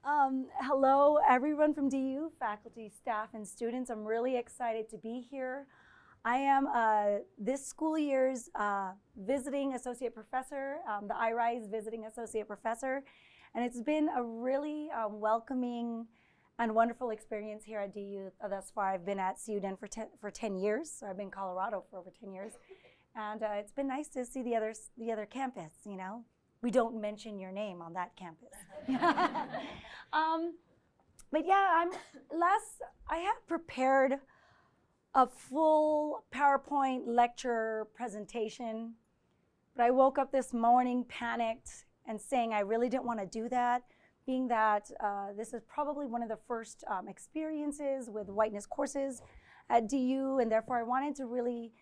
Hello, everyone from DU, faculty, staff, and students. I'm really excited to be here. I am this school year's visiting associate professor, the IRISE visiting associate professor, and it's been a really welcoming and wonderful experience here at DU thus far. I've been at CU for 10 years, so I've been in Colorado for over 10 years, and it's been nice to see the other campus, you know. We don't mention your name on that campus. But yeah, I had prepared a full PowerPoint lecture presentation, but I woke up this morning panicked and saying I really didn't want to do that, being that this is probably one of the first experiences with whiteness courses at DU, and therefore I wanted to really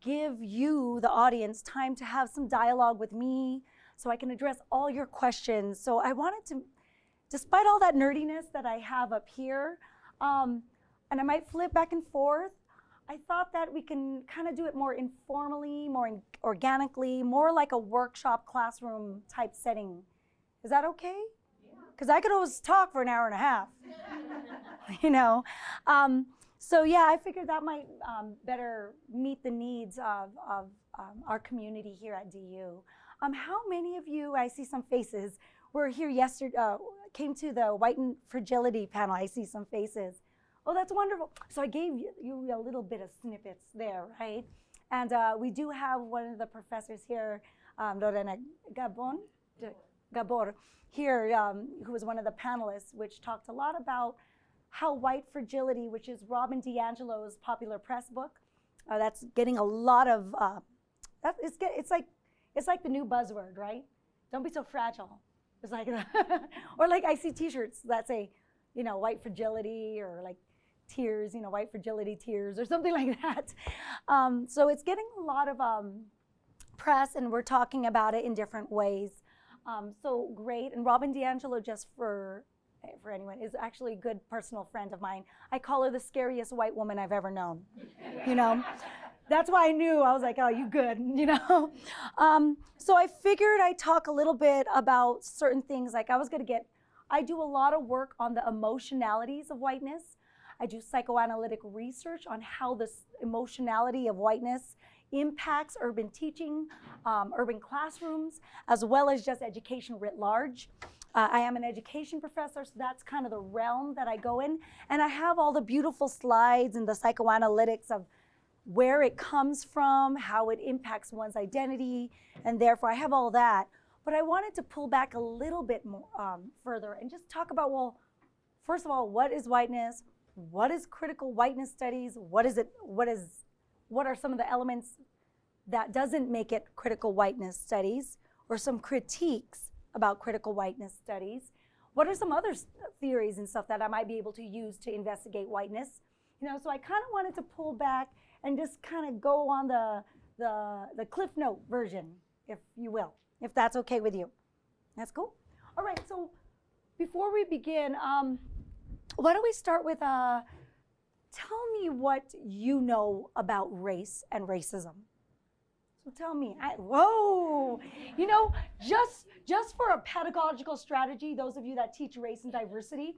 give you, the audience, time to have some dialogue with me so I can address all your questions. So I wanted to, despite all that nerdiness that I have up here, and I might flip back and forth, I thought that we can kind of do it more informally, more organically, more like a workshop classroom type setting. Is that okay? Because I could always talk for an hour and a half, you know? So yeah, I figured that might better meet the needs of our community here at DU. How many of you, I see some faces, were here yesterday, came to the Whiteness Fragility panel? I see some faces. Oh, that's wonderful. So I gave you a little bit of snippets there, right? And we do have one of the professors here, Lorena Gabor, here, who was one of the panelists, which talked a lot about how white fragility, which is Robin DiAngelo's popular press book, that's getting a lot of, it's like the new buzzword, right? Don't be so fragile. It's like, or like I see t-shirts that say, you know, white fragility, or like tears, you know, white fragility tears, or something like that. So it's getting a lot of press, and we're talking about it in different ways. So great. And Robin DiAngelo, just for anyone, is actually a good personal friend of mine. I call her the scariest white woman I've ever known, you know? That's why I knew. I was like, oh, you good, you know? So I figured I'd talk a little bit about certain things. Like I do a lot of work on the emotionalities of whiteness. I do psychoanalytic research on how this emotionality of whiteness impacts urban teaching, urban classrooms, as well as just education writ large. I am an education professor, so that's kind of the realm that I go in. And I have all the beautiful slides and the psychoanalytics of where it comes from, how it impacts one's identity, and therefore I have all that. But I wanted to pull back a little bit more further and just talk about, well, first of all, what is whiteness? What is critical whiteness studies? What is it? What are some of the elements that doesn't make it critical whiteness studies, or some critiques about critical whiteness studies? What are some other theories and stuff that I might be able to use to investigate whiteness? You know, so I kind of wanted to pull back and just kind of go on the Cliff Note version, if you will, if that's okay with you. That's cool? All right, so before we begin, why don't we start with, tell me what you know about race and racism. So tell me, whoa, you know, just for a pedagogical strategy, those of you that teach race and diversity,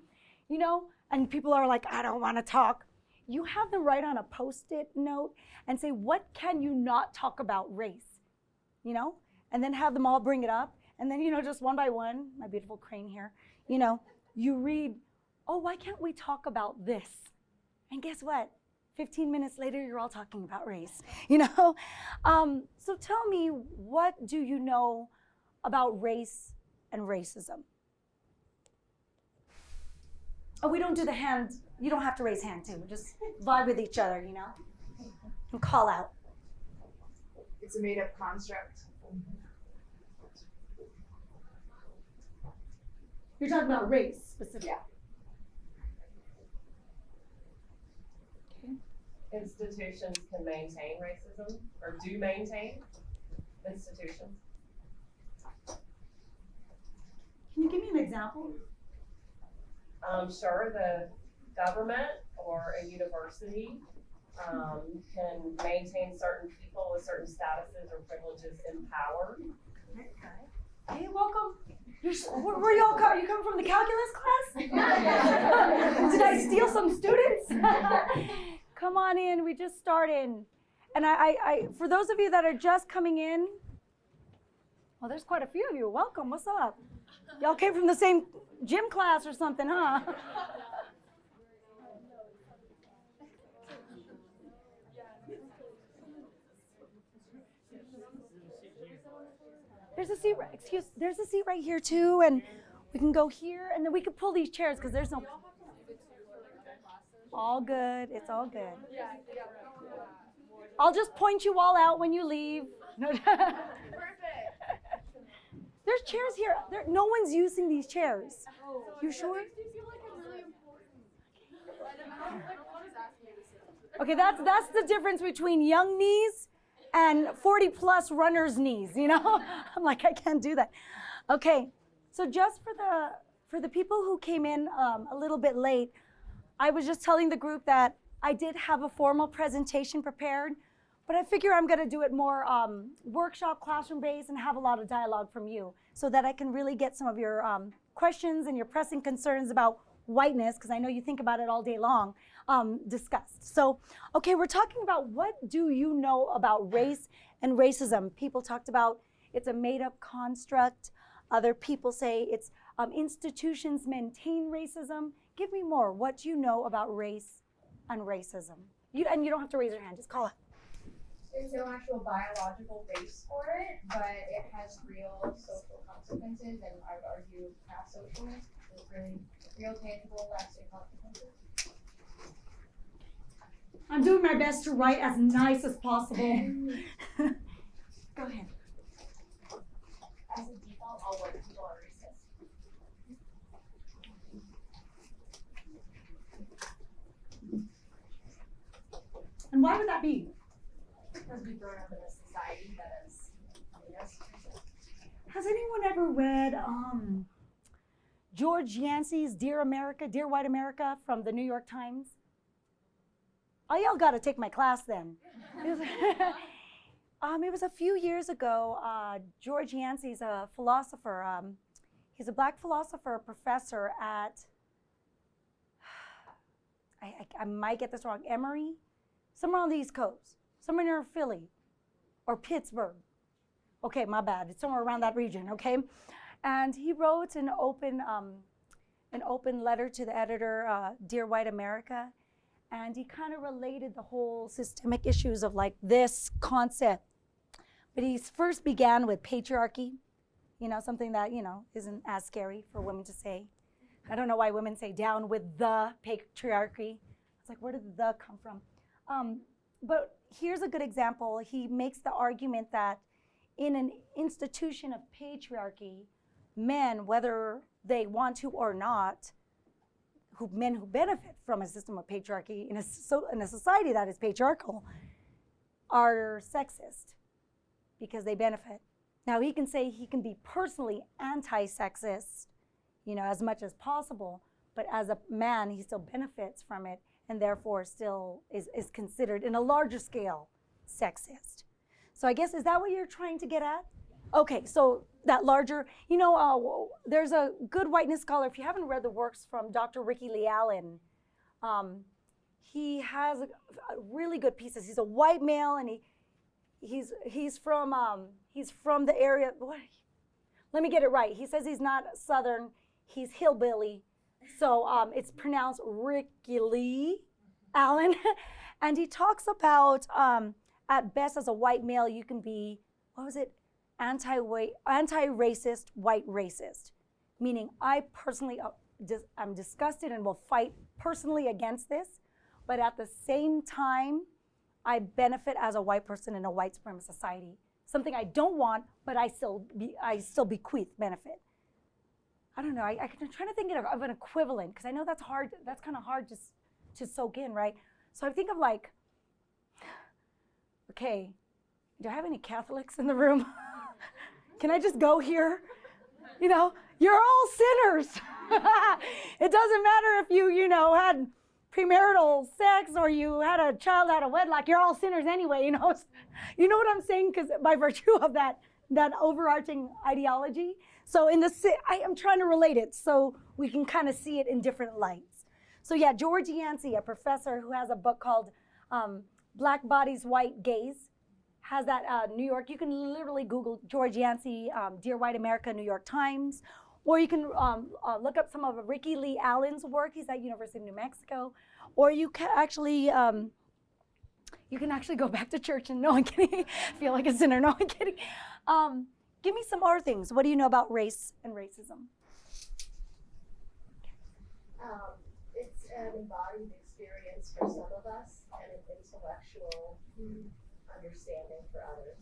you know, and people are like, I don't want to talk. You have them write on a Post-it note and say, what can you not talk about race, you know? And then have them all bring it up. And then, you know, just one by one, my beautiful crane here, you know, you read, oh, why can't we talk about this? And guess what? 15 minutes later, you're all talking about race, you know? So tell me, what do you know about race and racism? Oh, we don't do the hand. You don't have to raise hand too. Just vibe with each other, you know? And call out. It's a made-up construct. You're talking about race specifically. Yeah. Institutions can maintain racism, or do maintain institutions. Can you give me an example? Sure, the government or a university can maintain certain people with certain statuses or privileges in power. Okay. Hey, welcome. Where you all come? You come from the calculus class? Did I steal some students? Come on in, we just started. And I for those of you that are just coming in, well, there's quite a few of you. Welcome, what's up? Y'all came from the same gym class or something, huh? There's a seat, there's a seat right here too, and we can go here, and then we can pull these chairs because there's no. All good, it's all good. I'll just point you all out when you leave. No. Perfect. There's chairs here. No one's using these chairs. You sure? Okay, that's the difference between young knees and 40 plus runners' knees, you know? I'm like, I can't do that. Okay, so just for the people who came in a little bit late, I was just telling the group that I did have a formal presentation prepared, but I figure I'm gonna do it more workshop, classroom-based, and have a lot of dialogue from you so that I can really get some of your questions and your pressing concerns about whiteness, because I know you think about it all day long, discussed. So, okay, we're talking about what do you know about race and racism. People talked about it's a made-up construct. Other people say it's institutions maintain racism. Give me more. What do you know about race and racism? And you don't have to raise your hand, just call it. There's no actual biological base for it, but it has real social consequences, and I would argue past social. There's really real, tangible, lasting consequences. I'm doing my best to write as nice as possible. Go ahead. As a default, all white people are racist. And why would that be? Because we've grown up in a society that is made us racist. Has anyone ever read George Yancey's Dear America, Dear White America from the New York Times? Oh, y'all got to take my class then. It was a few years ago. George Yancey's a philosopher. He's a black philosopher, professor at, I might get this wrong, Emory? Somewhere on the East Coast, somewhere near Philly or Pittsburgh. Okay, my bad, it's somewhere around that region, okay? And he wrote an open letter to the editor, Dear White America, and he kind of related the whole systemic issues of like this concept. But he first began with patriarchy, you know, something that, you know, isn't as scary for women to say. I don't know why women say down with the patriarchy. It's like, where did the come from? But here's a good example. He makes the argument that in an institution of patriarchy, men, whether they want to or not, men who benefit from a system of patriarchy in a society that is patriarchal, are sexist because they benefit. Now he can say he can be personally anti-sexist, you know, as much as possible, but as a man, he still benefits from it and therefore still is considered in a larger scale sexist. So I guess, is that what you're trying to get at? Okay, so that larger, you know, there's a good whiteness scholar, if you haven't read the works from Dr. Ricky Lee Allen, he has really good pieces. He's a white male and he's from the area, let me get it right. He says he's not Southern, he's hillbilly. So it's pronounced Ricky Lee Allen. And he talks about, at best as a white male, you can be, anti-racist, white racist. Meaning I personally, I'm disgusted and will fight personally against this. But at the same time, I benefit as a white person in a white supremacist society. Something I don't want, but I still bequeath benefit. I don't know, I'm trying to think of an equivalent, because I know that's hard, that's kind of hard to soak in, right? So I think of like, okay, do I have any Catholics in the room? Can I just go here? You know, you're all sinners. It doesn't matter if you know, had premarital sex or you had a child out of wedlock, you're all sinners anyway, you know? You know what I'm saying? Because by virtue of that that overarching ideology. So I am trying to relate it so we can kind of see it in different lights. So yeah, George Yancey, a professor who has a book called Black Bodies, White Gaze, has that New York. You can literally Google George Yancey, Dear White America, New York Times, or you can look up some of Ricky Lee Allen's work. He's at University of New Mexico, or you can actually go back to church and no, I'm kidding. Feel like a sinner. No, I'm kidding. Give me some more things. What do you know about race and racism? It's an embodied experience for some of us and an intellectual understanding for others.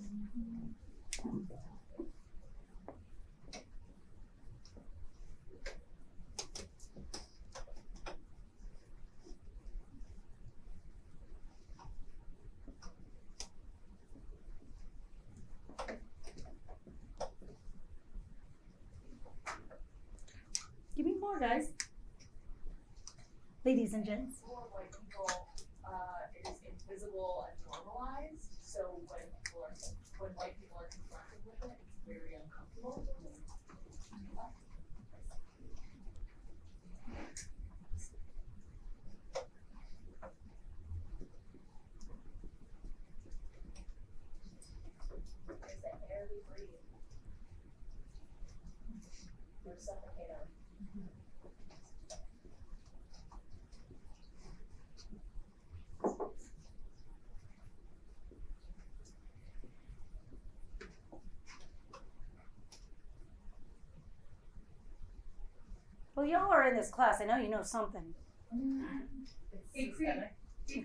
Give me more, guys. Ladies and gents. For white people, it is invisible and normalized. So when white people are confronted with it, it's very uncomfortable. There's the air we breathe. We're suffocating. Well, y'all are in this class. I know you know something. It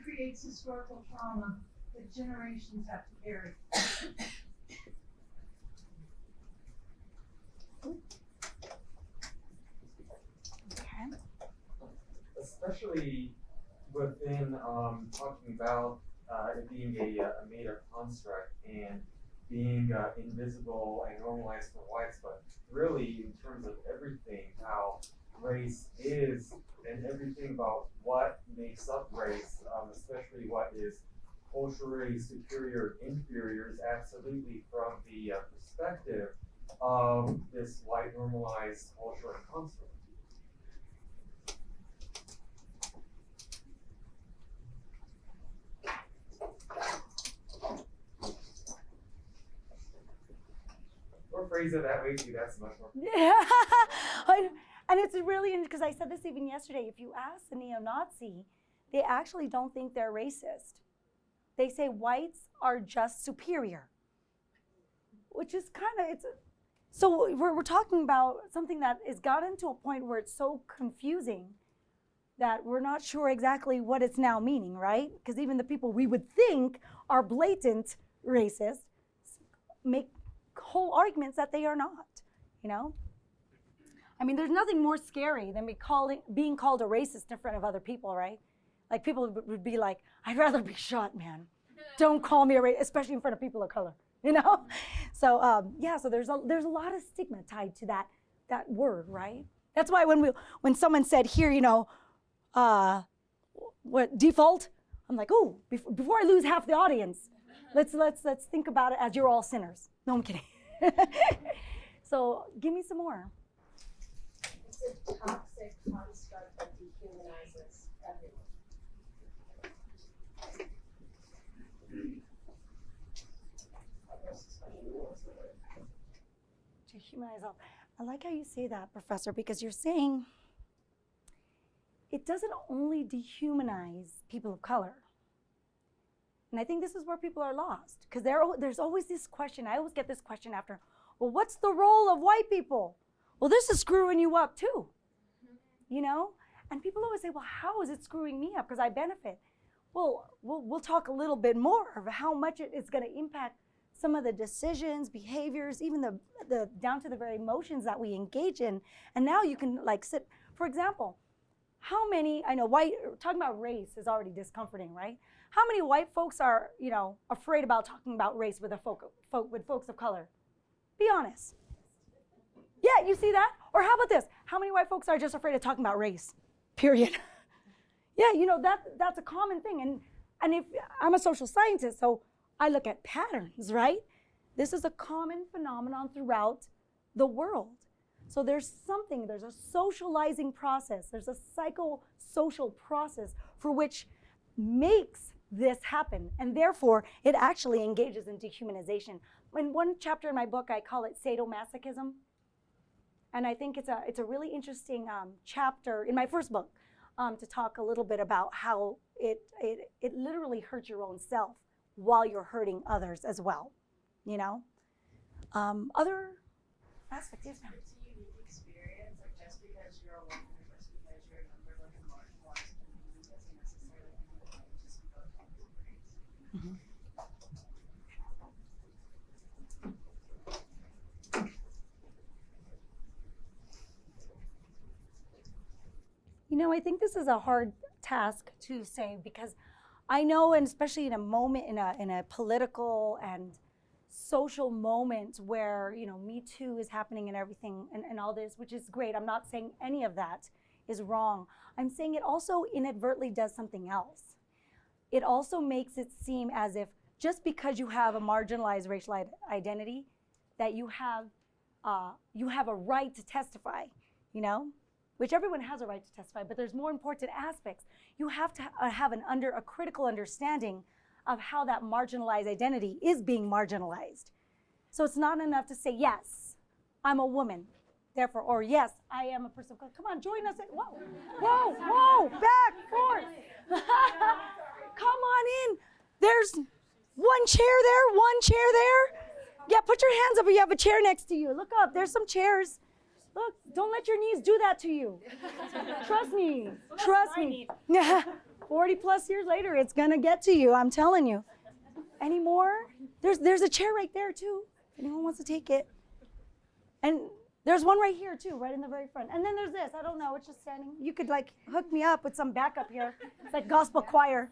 creates historical trauma that generations have to carry. Okay. Especially within talking about it being a made-up construct and being invisible and normalized for whites, but really in terms of everything, how race is and everything about what makes up race, especially what is culturally superior, inferior, is absolutely from the perspective of this white normalized culture and construct. Or phrase it that way too, that's much more. Yeah. And it's really, because I said this even yesterday, if you ask a neo-Nazi, they actually don't think they're racist. They say whites are just superior, which is kind of, so we're talking about something that has gotten to a point where it's so confusing that we're not sure exactly what it's now meaning, right? Because even the people we would think are blatant racists make whole arguments that they are not, you know? I mean, there's nothing more scary than being called a racist in front of other people, right? Like people would be like, I'd rather be shot, man. Don't call me a racist, especially in front of people of color, you know? So yeah, so there's a lot of stigma tied to that word, right? That's why when someone said here, you know, what default, I'm like, oh, before I lose half the audience, let's think about it as you're all sinners. No, I'm kidding. So give me some more. It's a toxic construct that dehumanizes everyone. Dehumanize all. I like how you say that, Professor, because you're saying it doesn't only dehumanize people of color. And I think this is where people are lost, because there's always this question. I always get this question after, well, what's the role of white people? Well, this is screwing you up too, you know? And people always say, well, how is it screwing me up? Because I benefit. Well, we'll talk a little bit more of how much it is going to impact some of the decisions, behaviors, even the down to the very emotions that we engage in. And now you can like sit, for example, how many, I know talking about race is already discomforting, right? How many white folks are, you know, afraid about talking about race with with folks of color? Be honest. Yeah, you see that? Or how about this? How many white folks are just afraid of talking about race? Period. Yeah, you know, that's a common thing. And if I'm a social scientist, so I look at patterns, right? This is a common phenomenon throughout the world. So there's a socializing process, there's a psychosocial process for which makes this happen, and therefore it actually engages in dehumanization. In one chapter in my book, I call it sadomasochism, and I think it's a really interesting chapter in my first book to talk a little bit about how it literally hurts your own self while you're hurting others as well, you know? Other aspects, yes, ma'am. It's a unique experience, like just because you're a woman or just because you're a member of like a marginalized community doesn't necessarily mean that you just go to race. You know, I think this is a hard task to say because I know, and especially in a moment, in a political and social moment where, you know, Me Too is happening and everything and all this, which is great. I'm not saying any of that is wrong. I'm saying it also inadvertently does something else. It also makes it seem as if just because you have a marginalized racial identity, that you have a right to testify, you know? Which everyone has a right to testify, but there's more important aspects. You have to have a critical understanding of how that marginalized identity is being marginalized. So it's not enough to say, yes, I'm a woman, therefore, or yes, I am a person of color. Come on, join us. Whoa, whoa, whoa, back, forth. Come on in. There's one chair there. Yeah, put your hands up if you have a chair next to you. Look up, there's some chairs. Look, don't let your knees do that to you. Trust me. 40 plus years later, it's gonna get to you, I'm telling you. Any more? There's a chair right there too, if anyone wants to take it. And there's one right here too, right in the very front. And then there's this, I don't know, it's just standing. You could like hook me up with some backup here. It's like gospel choir.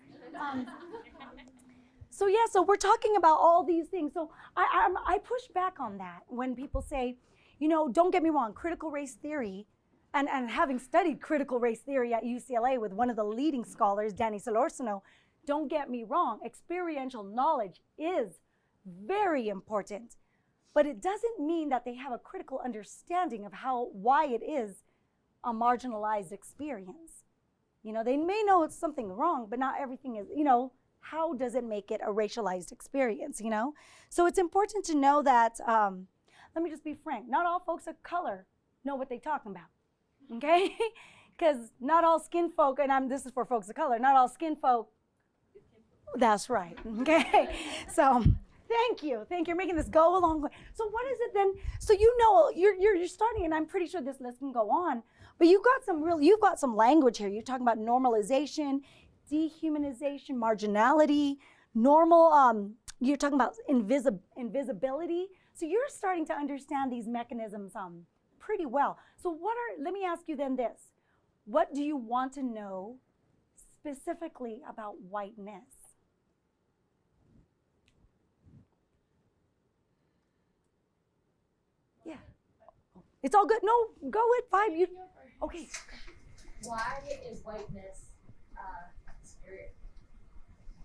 So yeah, so we're talking about all these things. So I push back on that when people say, you know, don't get me wrong, critical race theory, and having studied critical race theory at UCLA with one of the leading scholars, Danny Solorzano, don't get me wrong, experiential knowledge is very important, but it doesn't mean that they have a critical understanding of why it is a marginalized experience. You know, they may know it's something wrong, but not everything is, you know, how does it make it a racialized experience, you know? So it's important to know that, let me just be frank, not all folks of color know what they're talking about, okay? Because not all skin folk, and this is for folks of color, not all skin folk, that's right, okay? So thank you, you're making this go a long way. So what is it then? So you know, you're starting, and I'm pretty sure this list can go on, but you've got some language here. You're talking about normalization, dehumanization, marginality, you're talking about invisibility. So you're starting to understand these mechanisms pretty well. So let me ask you then this. What do you want to know specifically about whiteness? Yeah. It's all good. No, go with 5. Okay. Why is whiteness spirit?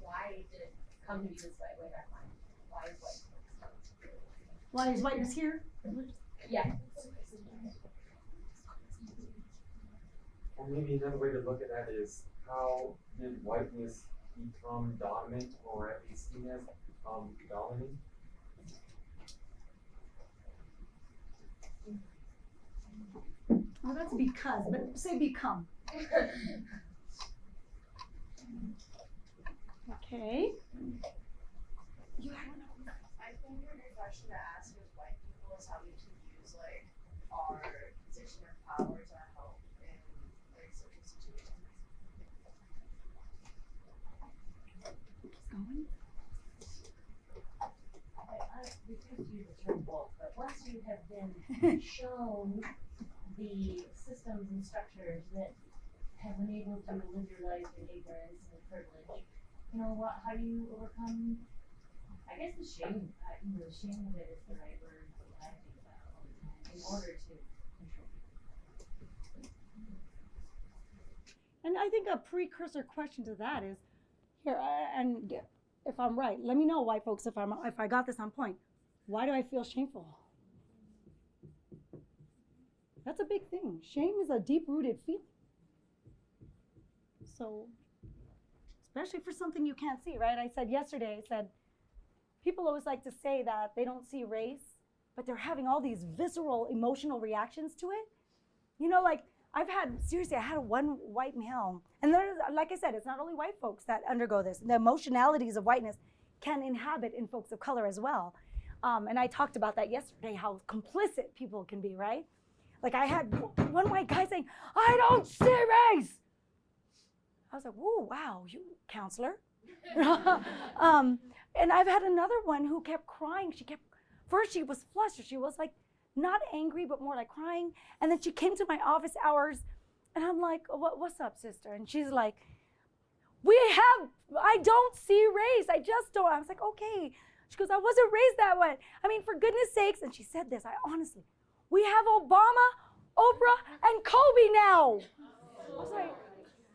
Why did it come to be this way back when? Why is whiteness? Why is whiteness here? Yeah. Or maybe another way to look at that is, how did whiteness become dominant, or at least seen as dominant? Well, that's because, but say become. Okay. I think a good question to ask is white people is how we can use like our position of power to help in like social situations. I refuse to use the term woke, but once you have been shown the systems and structures that have enabled you to live your life in ignorance and privilege, you know what? How do you overcome? I guess the shame. The shame of it is the right word that I think about in order to control. And I think a precursor question to that is here, and if I'm right, let me know, white folks, if I got this on point. Why do I feel shameful? That's a big thing. Shame is a deep-rooted feeling. So, especially for something you can't see, right? I said yesterday, people always like to say that they don't see race, but they're having all these visceral emotional reactions to it. You know, like I had one white male, and there's, like I said, it's not only white folks that undergo this. The emotionalities of whiteness can inhabit in folks of color as well. And I talked about that yesterday, how complicit people can be, right? Like I had one white guy saying, "I don't see race." I was like, "Whoa, wow, you counselor." And I've had another one who kept crying. First she was flustered. She was like not angry, but more like crying. And then she came to my office hours, and I'm like, "What's up, sister?" And she's like, I don't see race. I just don't. I was like, "Okay." She goes, "I wasn't raised that way. I mean, for goodness sakes." And she said this, we have Obama, Oprah, and Kobe now.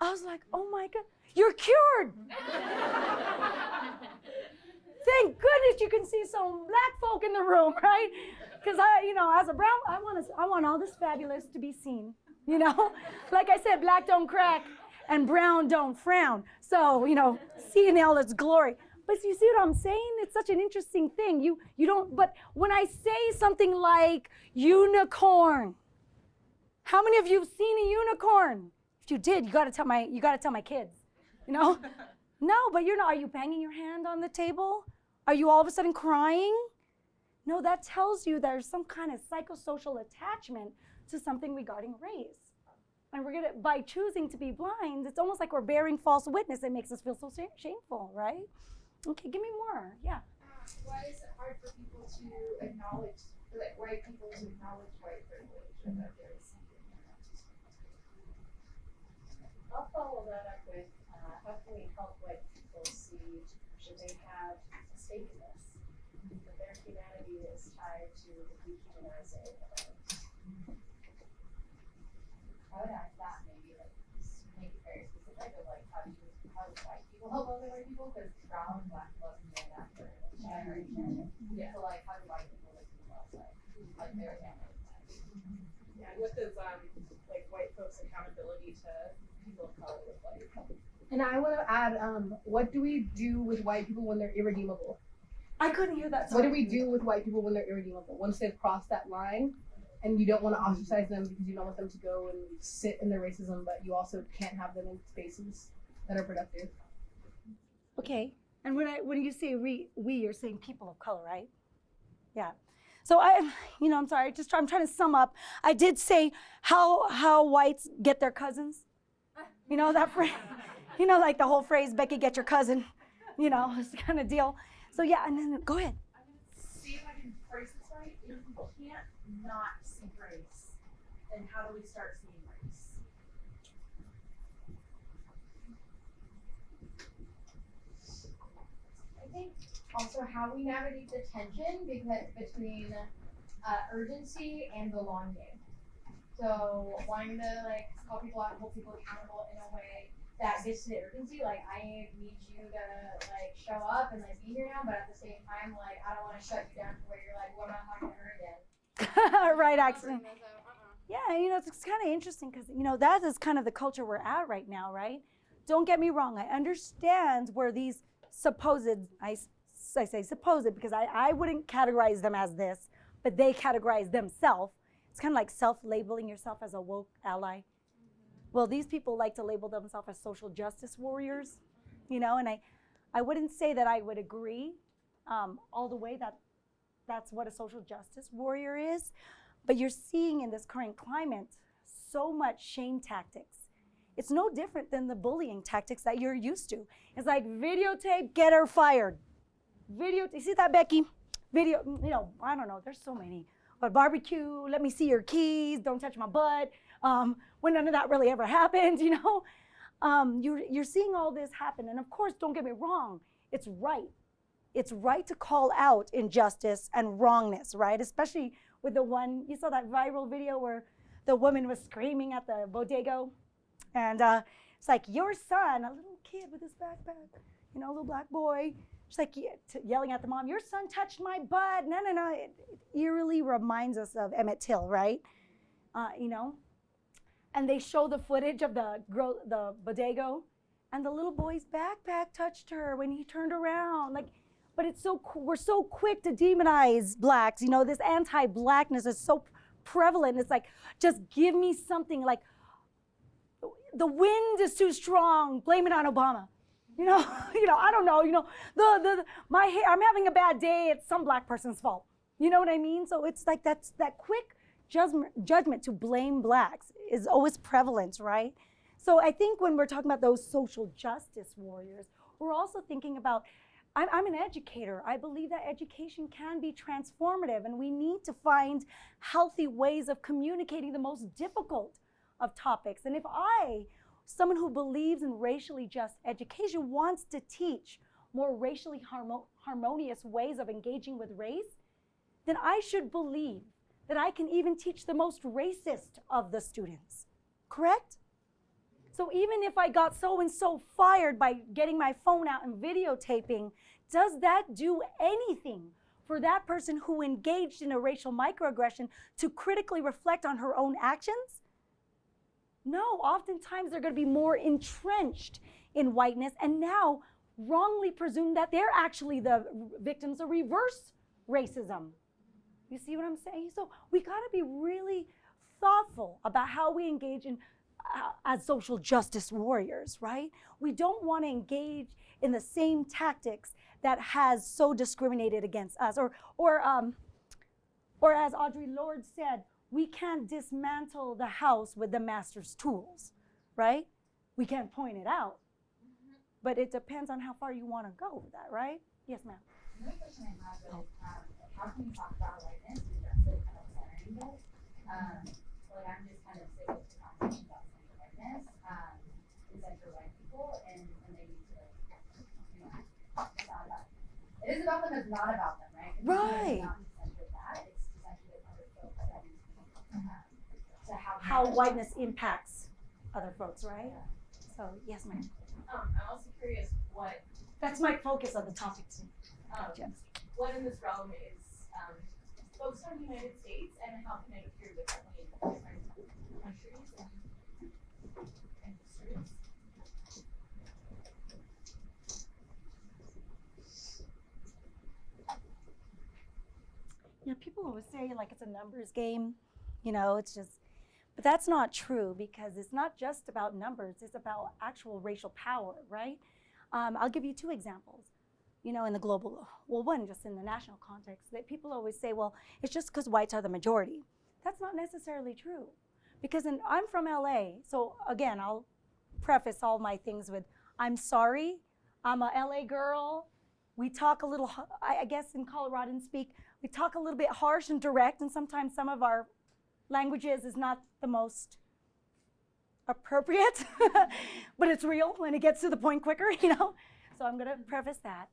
I was like, "Oh my God, you're cured." Thank goodness you can see some black folk in the room, right? Because as a brown, I want all this fabulous to be seen, Like I said, black don't crack and brown don't frown. So, seeing all its glory. But you see what I'm saying? It's such an interesting thing. You don't, but when I say something like unicorn, how many of you have seen a unicorn? If you did, you gotta tell my kids, No, but are you banging your hand on the table? Are you all of a sudden crying? No, that tells you there's some kind of psychosocial attachment to something regarding race. And by choosing to be blind, it's almost like we're bearing false witness. It makes us feel so shameful, right? Okay, give me more, yeah. Why is it hard for people to acknowledge, white people to acknowledge white privilege and that there is something there? I'll follow that up with how can we help white people see that they have a stake in this, that their humanity is tied to the dehumanizing of others. I would ask that maybe make it very specific of how do white people help other white people, because brown and black people have been doing that for generations. Yeah. So how do white people live themselves like their family? Yeah, what does white folks' accountability to people of color look like? And I want to add, what do we do with white people when they're irredeemable? I couldn't hear that. What do we do with white people when they're irredeemable? Once they've crossed that line, and you don't want to ostracize them because you don't want them to go and sit in their racism, but you also can't have them in spaces that are productive. Okay, and when you say we, you're saying people of color, right? Yeah. So I'm sorry, I'm trying to sum up. I did say how whites get their cousins. That phrase, like the whole phrase, "Becky, get your cousin," this kind of deal. So yeah, and then go ahead. I'm gonna see if I can phrase this right. If we can't not see race, then how do we start seeing race? I think also how we navigate the tension between urgency and the long game. So wanting to call people out and hold people accountable in a way that gets to the urgency. I need you to show up and be here now, but at the same time, I don't want to shut you down to where you're "Well, I'm not talking to her again." Right, accident. Yeah, it's kind of interesting because that is kind of the culture we're at right now, right? Don't get me wrong. I understand where these supposed, I say supposed because I wouldn't categorize them as this, but they categorize themselves. It's kind of like self-labeling yourself as a woke ally. Well, these people like to label themselves as social justice warriors, and I wouldn't say that I would agree all the way that that's what a social justice warrior is, but you're seeing in this current climate so much shame tactics. It's no different than the bullying tactics that you're used to. It's like videotape, get her fired. You see that, Becky? Video, I don't know, there's so many. But barbecue, let me see your keys, don't touch my butt. When none of that really ever happened, you're seeing all this happen. And of course, don't get me wrong, it's right. It's right to call out injustice and wrongness, right? Especially with the one, you saw that viral video where the woman was screaming at the bodega. And it's like, your son, a little kid with his backpack, a little black boy, She's like yelling at the mom, your son touched my butt. No. It eerily reminds us of Emmett Till, right? You know? And they show the footage of the bodego, and the little boy's backpack touched her when he turned around. Like, but it's so we're so quick to demonize blacks. You know, this anti-blackness is so prevalent. It's like, just give me something. Like, the wind is too strong. Blame it on Obama. You know, I don't know. You know, my hair. I'm having a bad day. It's some black person's fault. You know what I mean? So it's like that quick judgment to blame blacks is always prevalent, right? So I think when we're talking about those social justice warriors, we're also thinking about, I'm an educator. I believe that education can be transformative, and we need to find healthy ways of communicating the most difficult of topics. And if someone who believes in racially just education, wants to teach more racially harmonious ways of engaging with race, then I should believe that I can even teach the most racist of the students, correct? So even if I got so-and-so fired by getting my phone out and videotaping, does that do anything for that person who engaged in a racial microaggression to critically reflect on her own actions? No, oftentimes they're going to be more entrenched in whiteness and now wrongly presume that they're actually the victims of reverse racism. You see what I'm saying? So we got to be really thoughtful about how we engage in as social justice warriors, right? We don't want to engage in the same tactics that has so discriminated against us. Or as Audre Lorde said, we can't dismantle the house with the master's tools, right? We can't point it out. But it depends on how far you want to go with that, right? Yes, ma'am. Another question I have is, how can you talk about whiteness without kind of centering it? Like, I'm just kind of sick of the conversation about center whiteness, and center white people, and they need to, you know, it's not about them. It is about them, it's not about them, right? Right. It's not to center that, it's to center the other folks that we to how whiteness impacts other folks, right? Yeah. So, yes, ma'am. I'm also curious what That's my focus of the topic too. Gotcha. what in this realm is focused on the United States, and how can it appear differently in different countries and histories? Yeah, people always say like it's a numbers game, you know, it's just, but that's not true because it's not just about numbers, it's about actual racial power, right? I'll give you two examples, you know, in the global, well, one just in the national context, that people always say, well, it's just because whites are the majority. That's not necessarily true because I'm from LA, so again, I'll preface all my things with, I'm sorry, I'm a LA girl. We talk a little, I guess in Coloradan speak, we talk a little bit harsh and direct, and sometimes some of our languages is not the most appropriate, but it's real when it gets to the point quicker, you know? So I'm gonna preface that.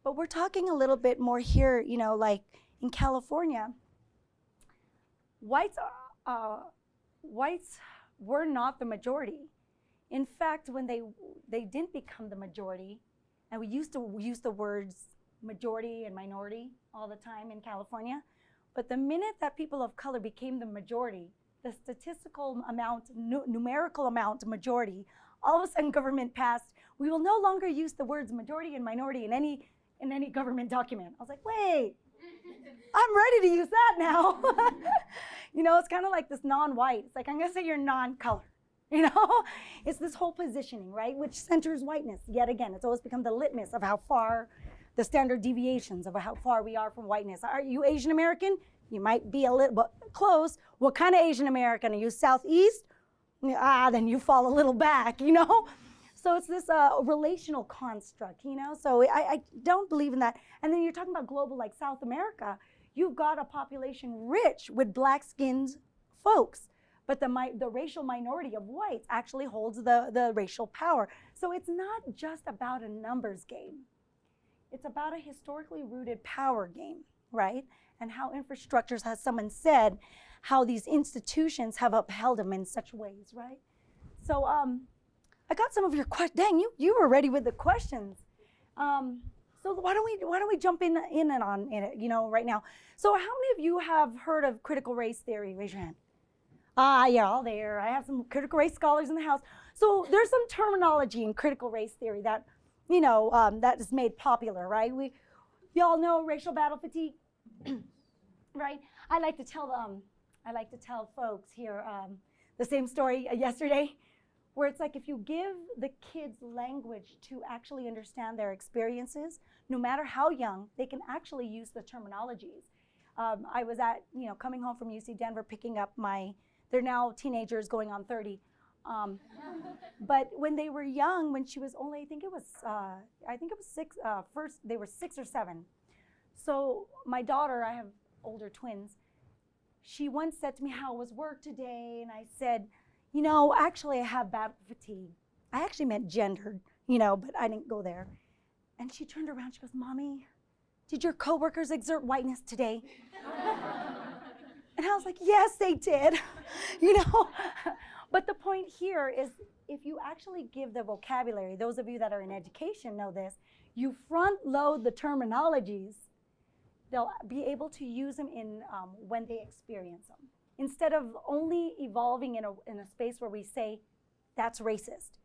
But we're talking a little bit more here, you know, like in California, whites were not the majority. In fact, when they didn't become the majority, and we used to use the words majority and minority all the time in California, but the minute that people of color became the majority, the statistical amount, numerical amount majority, all of a sudden government passed, we will no longer use the words majority and minority in any government document. I was like, wait, I'm ready to use that now. You know, it's kind of like this non-white. It's like, I'm gonna say you're non-color. You know, it's this whole positioning, right, which centers whiteness. Yet again, it's always become the litmus of how far, the standard deviations of how far we are from whiteness. Are you Asian American? You might be a little bit close. What kind of Asian American? Are you Southeast? Then you fall a little back, you know? So it's this relational construct, you know? So I don't believe in that. And then you're talking about global, like South America. You've got a population rich with black-skinned folks. But the racial minority of whites actually holds the racial power. So it's not just about a numbers game. It's about a historically rooted power game, right? And how infrastructures, as someone said, how these institutions have upheld them in such ways, right? So I got some of your questions. Dang, you were ready with the questions. So why don't we jump in it, you know, right now. So how many of you have heard of critical race theory? Raise your hand. Yeah, all there. I have some critical race scholars in the house. So there's some terminology in critical race theory that, you know, that is made popular, right? Y'all know racial battle fatigue, right? I like to tell folks here the same story yesterday, where it's like if you give the kids language to actually understand their experiences, no matter how young, they can actually use the terminologies. I was coming home from UC Denver, picking up they're now teenagers going on 30. But when they were young, when she was only, I think it was 6, first they were 6 or 7. So my daughter, I have older twins, she once said to me, how was work today? And I said, you know, actually I have battle fatigue. I actually meant gendered, you know, but I didn't go there. And she turned around, she goes, Mommy, did your coworkers exert whiteness today? And I was like, yes, they did, you know. But the point here is if you actually give the vocabulary, those of you that are in education know this, you front load the terminologies, they'll be able to use them in when they experience them. Instead of only evolving in a space where we say, that's racist.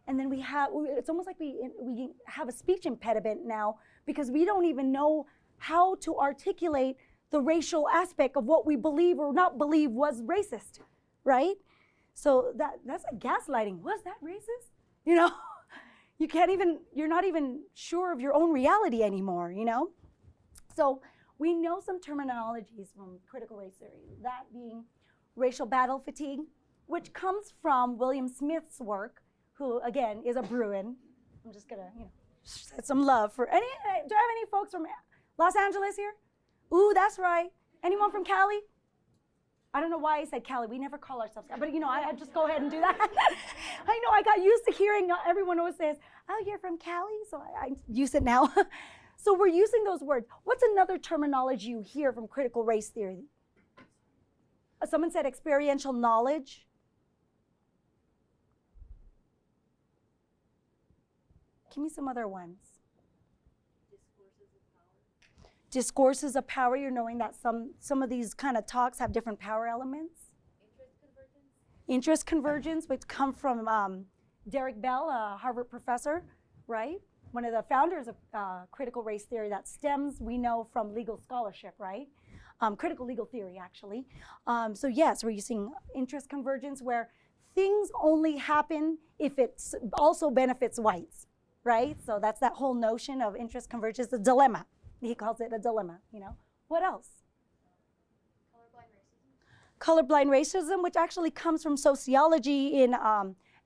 And then it's almost like we have a speech impediment now because we don't even know how to articulate the racial aspect of what we believe or not believe was racist, right? So that's like gaslighting. Was that racist? You know, you're not even sure of your own reality anymore, you know? So we know some terminologies from critical race theory, that being racial battle fatigue, which comes from William Smith's work, who again is a Bruin. I'm just gonna, you know, set some love for do I have any folks from Los Angeles here? Ooh, that's right. Anyone from Cali? I don't know why I said Cali. We never call ourselves Cali, but you know, I just go ahead and do that. I know I got used to hearing everyone always says, oh, you're from Cali, so I use it now. So we're using those words. What's another terminology you hear from critical race theory? Someone said experiential knowledge. Give me some other ones. Discourses of power, you're knowing that some of these kind of talks have different power elements. Interest convergence, which come from Derek Bell, a Harvard professor, right? One of the founders of critical race theory that stems, we know, from legal scholarship, right? Critical legal theory, actually. So yes, we're using interest convergence where things only happen if it also benefits whites, right? So that's that whole notion of interest convergence, the dilemma. He calls it a dilemma, you know. What else? Colorblind racism, which actually comes from sociology in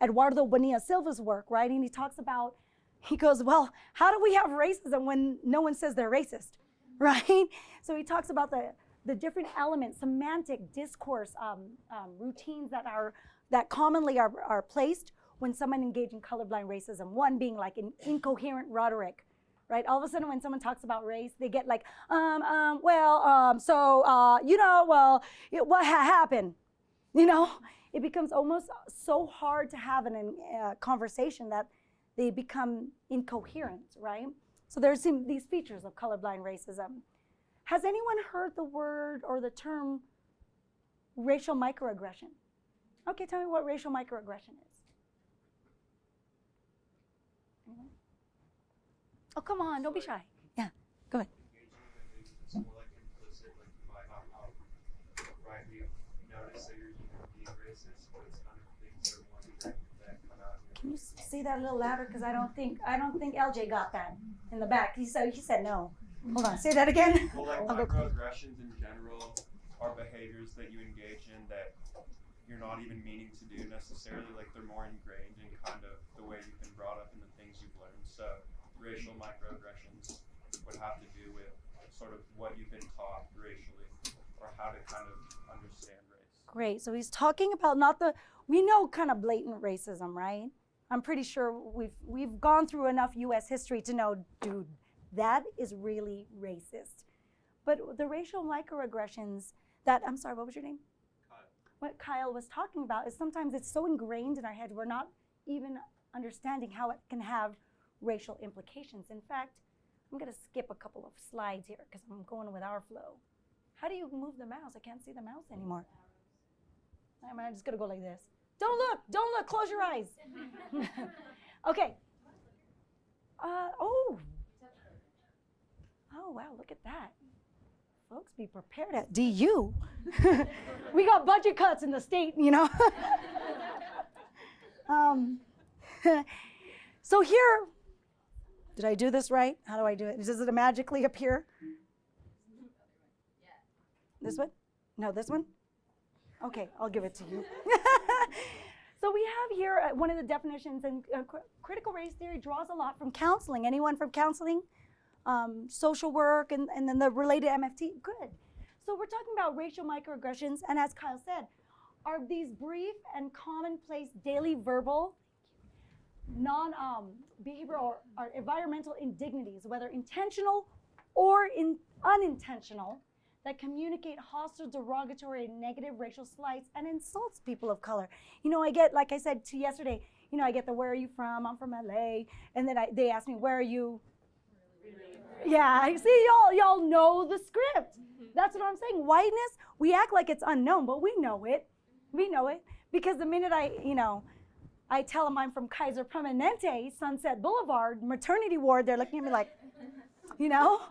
Eduardo Bonilla Silva's work, right? And he talks about, he goes, well, how do we have racism when no one says they're racist, right? So he talks about the different elements, semantic discourse routines that commonly are placed when someone engaged in colorblind racism. One being like an incoherent rhetoric, right? All of a sudden when someone talks about race, they get like, you know, well, what happened? You know, it becomes almost so hard to have a conversation that they become incoherent, right? So there's these features of colorblind racism. Has anyone heard the word or the term racial microaggression? Okay, tell me what racial microaggression is. Anyone? Oh, come on, don't be shy. Yeah, go ahead. It's more like implicit, like you might not rightly notice that you're being racist, but it's kind of things that are more direct that come out. Can you say that a little louder? Because I don't think LJ got that in the back. He said no. Hold on, say that again. Well, like microaggressions in general are behaviors that you engage in that you're not even meaning to do necessarily. Like they're more ingrained in kind of the way you've been brought up and the things you've learned. So racial microaggressions would have to do with sort of what you've been taught racially or how to kind of understand race. Great. So he's talking about we know kind of blatant racism, right? I'm pretty sure we've gone through enough US history to know, dude, that is really racist. But the racial microaggressions I'm sorry, what was your name? Kyle. What Kyle was talking about is sometimes it's so ingrained in our head, we're not even understanding how it can have racial implications. In fact, I'm going to skip a couple of slides here because I'm going with our flow. How do you move the mouse? I can't see the mouse anymore. I'm just going to go like this. Don't look, close your eyes. Okay. Oh, wow, look at that. Folks, be prepared at DU. We got budget cuts in the state, you know. So here, did I do this right? How do I do it? Does it magically appear? This one? No, this one? Okay, I'll give it to you. So we have here one of the definitions, and critical race theory draws a lot from counseling. Anyone from counseling? Social work, and then the related MFT? Good. So we're talking about racial microaggressions, and as Kyle said, are these brief and commonplace daily verbal, non-behavioral or environmental indignities, whether intentional or unintentional, that communicate hostile, derogatory, and negative racial slights and insults people of color. You know, I get, like I said to you yesterday, you know, I get the where are you from? I'm from LA. And then they ask me, where are you? Yeah, I see y'all know the script. That's what I'm saying. Whiteness, we act like it's unknown, but we know it. We know it. Because the minute I tell them I'm from Kaiser Permanente, Sunset Boulevard, maternity ward, they're looking at me like, you know?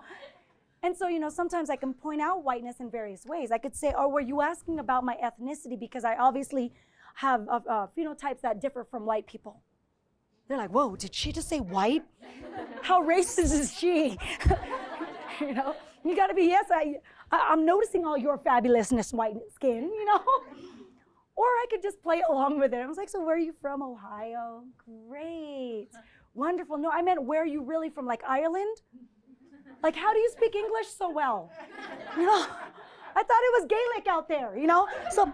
And so, you know, sometimes I can point out whiteness in various ways. I could say, oh, were you asking about my ethnicity? Because I obviously have phenotypes that differ from white people. They're like, whoa, did she just say white? How racist is she? You know, you gotta be, yes, I'm noticing all your fabulousness, white skin, you know? Or I could just play along with it. I was like, so where are you from? Ohio? Great, wonderful. No, I meant where are you really from, like Ireland? Like, how do you speak English so well? You know, I thought it was Gaelic out there, you know? So,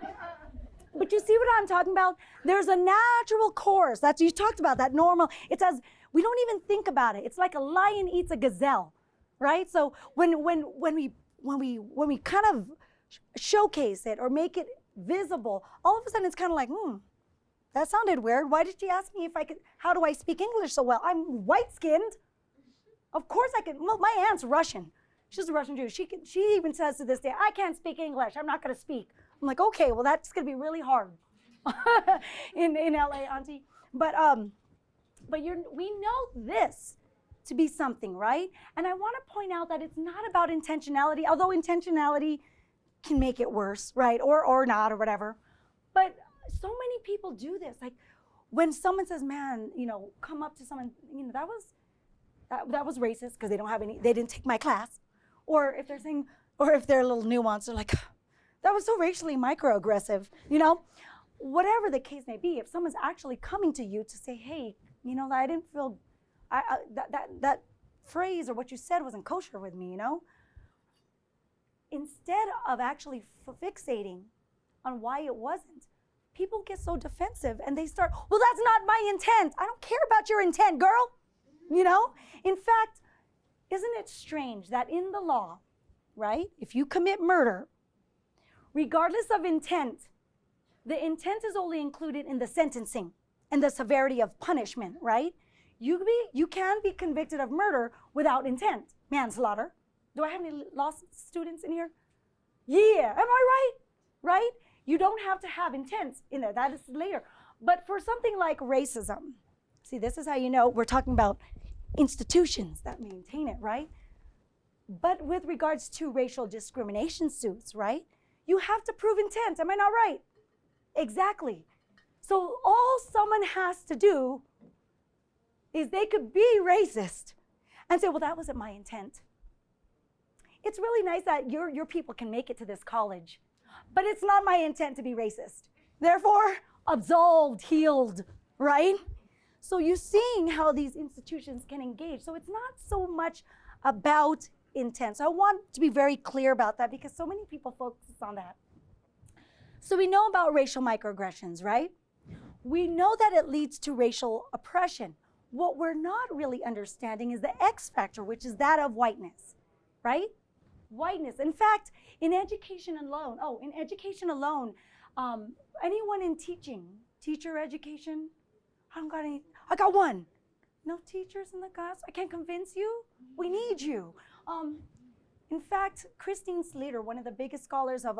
but you see what I'm talking about? There's a natural course. That's, you talked about that normal. It's as, we don't even think about it. It's like a lion eats a gazelle, right? So when we kind of showcase it or make it visible, all of a sudden it's kind of like, that sounded weird. Why did she ask me if I could, how do I speak English so well? I'm white-skinned. Of course I can. Well, my aunt's Russian. She's a Russian Jew. She even says to this day, I can't speak English. I'm not going to speak. I'm like, okay, well, that's going to be really hard in LA, auntie. But we know this to be something, right? And I want to point out that it's not about intentionality, although intentionality can make it worse, right? Or not, or whatever. But so many people do this. Like when someone says, man, you know, come up to someone, you know, that was racist because they didn't take my class. Or if they're saying, or if they're a little nuanced, they're like, that was so racially microaggressive, you know? Whatever the case may be, if someone's actually coming to you to say, hey, you know, I didn't feel, that phrase or what you said wasn't kosher with me, you know? Instead of actually fixating on why it wasn't, people get so defensive and they start, well, that's not my intent. I don't care about your intent, girl. You know, in fact, isn't it strange that in the law, right, if you commit murder, regardless of intent, the intent is only included in the sentencing and the severity of punishment, right? You can be convicted of murder without intent, manslaughter. Do I have any law students in here? Yeah, am I right? Right? You don't have to have intent in there. That is later. But for something like racism, see, this is how you know we're talking about institutions that maintain it, right? But with regards to racial discrimination suits, right? You have to prove intent. Am I not right? Exactly. So all someone has to do is they could be racist and say, well, that wasn't my intent. It's really nice that your people can make it to this college, but it's not my intent to be racist. Therefore, absolved, healed, right? So you're seeing how these institutions can engage. So it's not so much about intent. So I want to be very clear about that because so many people focus on that. So we know about racial microaggressions, right? We know that it leads to racial oppression. What we're not really understanding is the X factor, which is that of whiteness, right? Whiteness. In fact, in education alone, anyone in teaching, teacher education, I got one. No teachers in the class? I can't convince you? We need you. In fact, Christine Slater, one of the biggest scholars of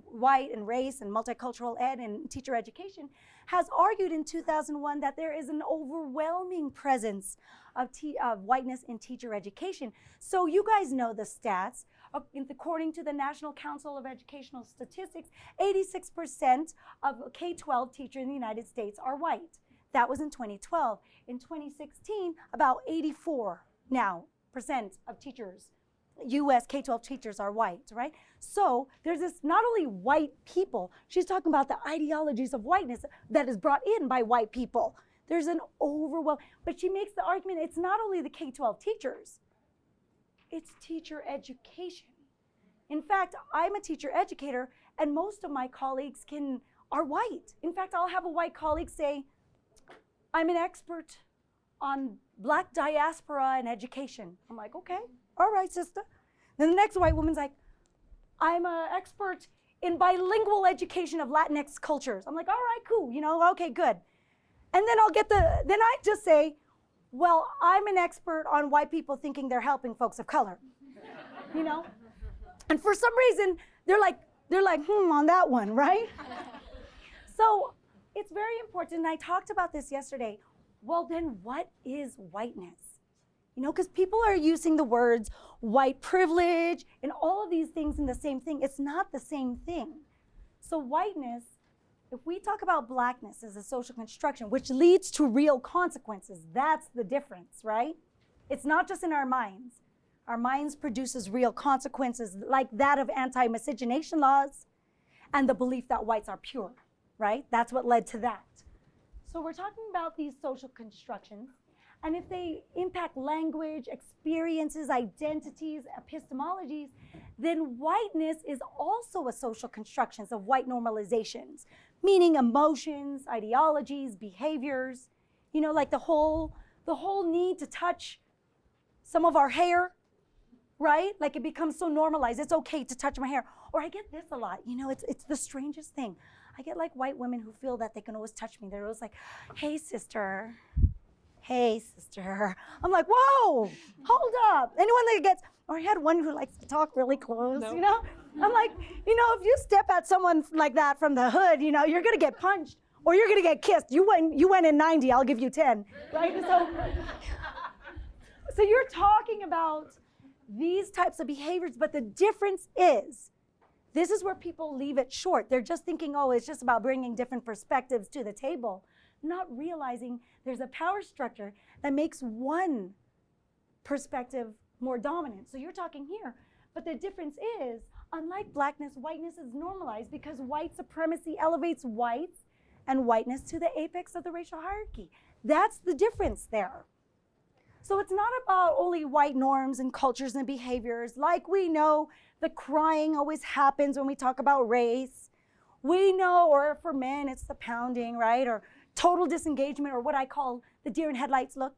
white and race and multicultural ed and teacher education, has argued in 2001 that there is an overwhelming presence of whiteness in teacher education. So you guys know the stats. According to the National Council of Educational Statistics, 86% of K-12 teachers in the United States are white. That was in 2012. In 2016, about 84% of teachers, U.S. K-12 teachers are white, right? So there's this not only white people, she's talking about the ideologies of whiteness that is brought in by white people. There's an overwhelm, but she makes the argument it's not only the K-12 teachers, it's teacher education. In fact, I'm a teacher educator and most of my colleagues are white. In fact, I'll have a white colleague say, I'm an expert on Black diaspora and education. I'm like, okay, all right, sister. Then the next white woman's like, I'm an expert in bilingual education of Latinx cultures. I'm like, all right, cool, okay, good. And then then I just say, well, I'm an expert on white people thinking they're helping folks of color, And for some reason, they're like, on that one, right? So it's very important, and I talked about this yesterday. Well, then what is whiteness? Because people are using the words white privilege and all of these things in the same thing. It's not the same thing. So whiteness, if we talk about blackness as a social construction, which leads to real consequences, that's the difference, right? It's not just in our minds. Our minds produces real consequences like that of anti-miscegenation laws and the belief that whites are pure, right? That's what led to that. So we're talking about these social constructions, and if they impact language, experiences, identities, epistemologies, then whiteness is also a social construction of white normalizations, meaning emotions, ideologies, behaviors, like the whole need to touch some of our hair, right? Like it becomes so normalized, it's okay to touch my hair. Or I get this a lot, it's the strangest thing. I get like white women who feel that they can always touch me. They're always like, hey, sister. Hey, sister. I'm like, whoa, hold up. Anyone that gets, or I had one who likes to talk really close, I'm like, if you step at someone like that from the hood, you're gonna get punched or you're gonna get kissed. You went in 90, I'll give you 10, right? So you're talking about these types of behaviors, but the difference is, this is where people leave it short. They're just thinking, oh, it's just about bringing different perspectives to the table, not realizing there's a power structure that makes one perspective more dominant. So you're talking here, but the difference is, unlike blackness, whiteness is normalized because white supremacy elevates whites and whiteness to the apex of the racial hierarchy. That's the difference there. So it's not about only white norms and cultures and behaviors. Like we know, the crying always happens when we talk about race. We know, or for men, it's the pounding, right? Or total disengagement, or what I call the deer in headlights look.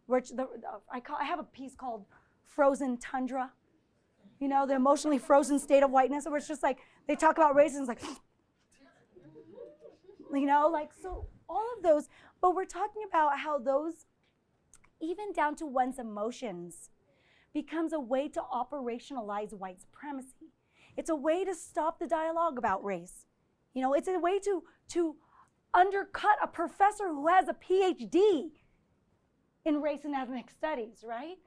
Which I have a piece called Frozen Tundra. The emotionally frozen state of whiteness, where it's just like, they talk about race and it's like, so all of those, but we're talking about how those, even down to one's emotions, becomes a way to operationalize white supremacy. It's a way to stop the dialogue about race. It's a way to undercut a professor who has a PhD in race and ethnic studies, right?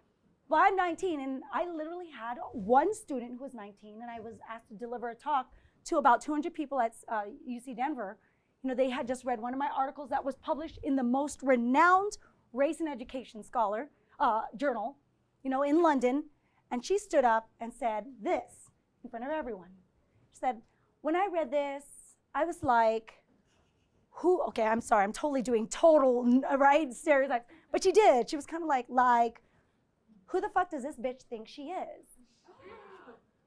Well, I'm 19, and I literally had one student who was 19, and I was asked to deliver a talk to about 200 people at UC Denver. They had just read one of my articles that was published in the most renowned race and education scholar journal, in London, and she stood up and said this in front of everyone. She said, when I read this, I was like, okay, I'm sorry, I'm totally doing right, stereotypes, but she did. She was kind of like, who the fuck does this bitch think she is?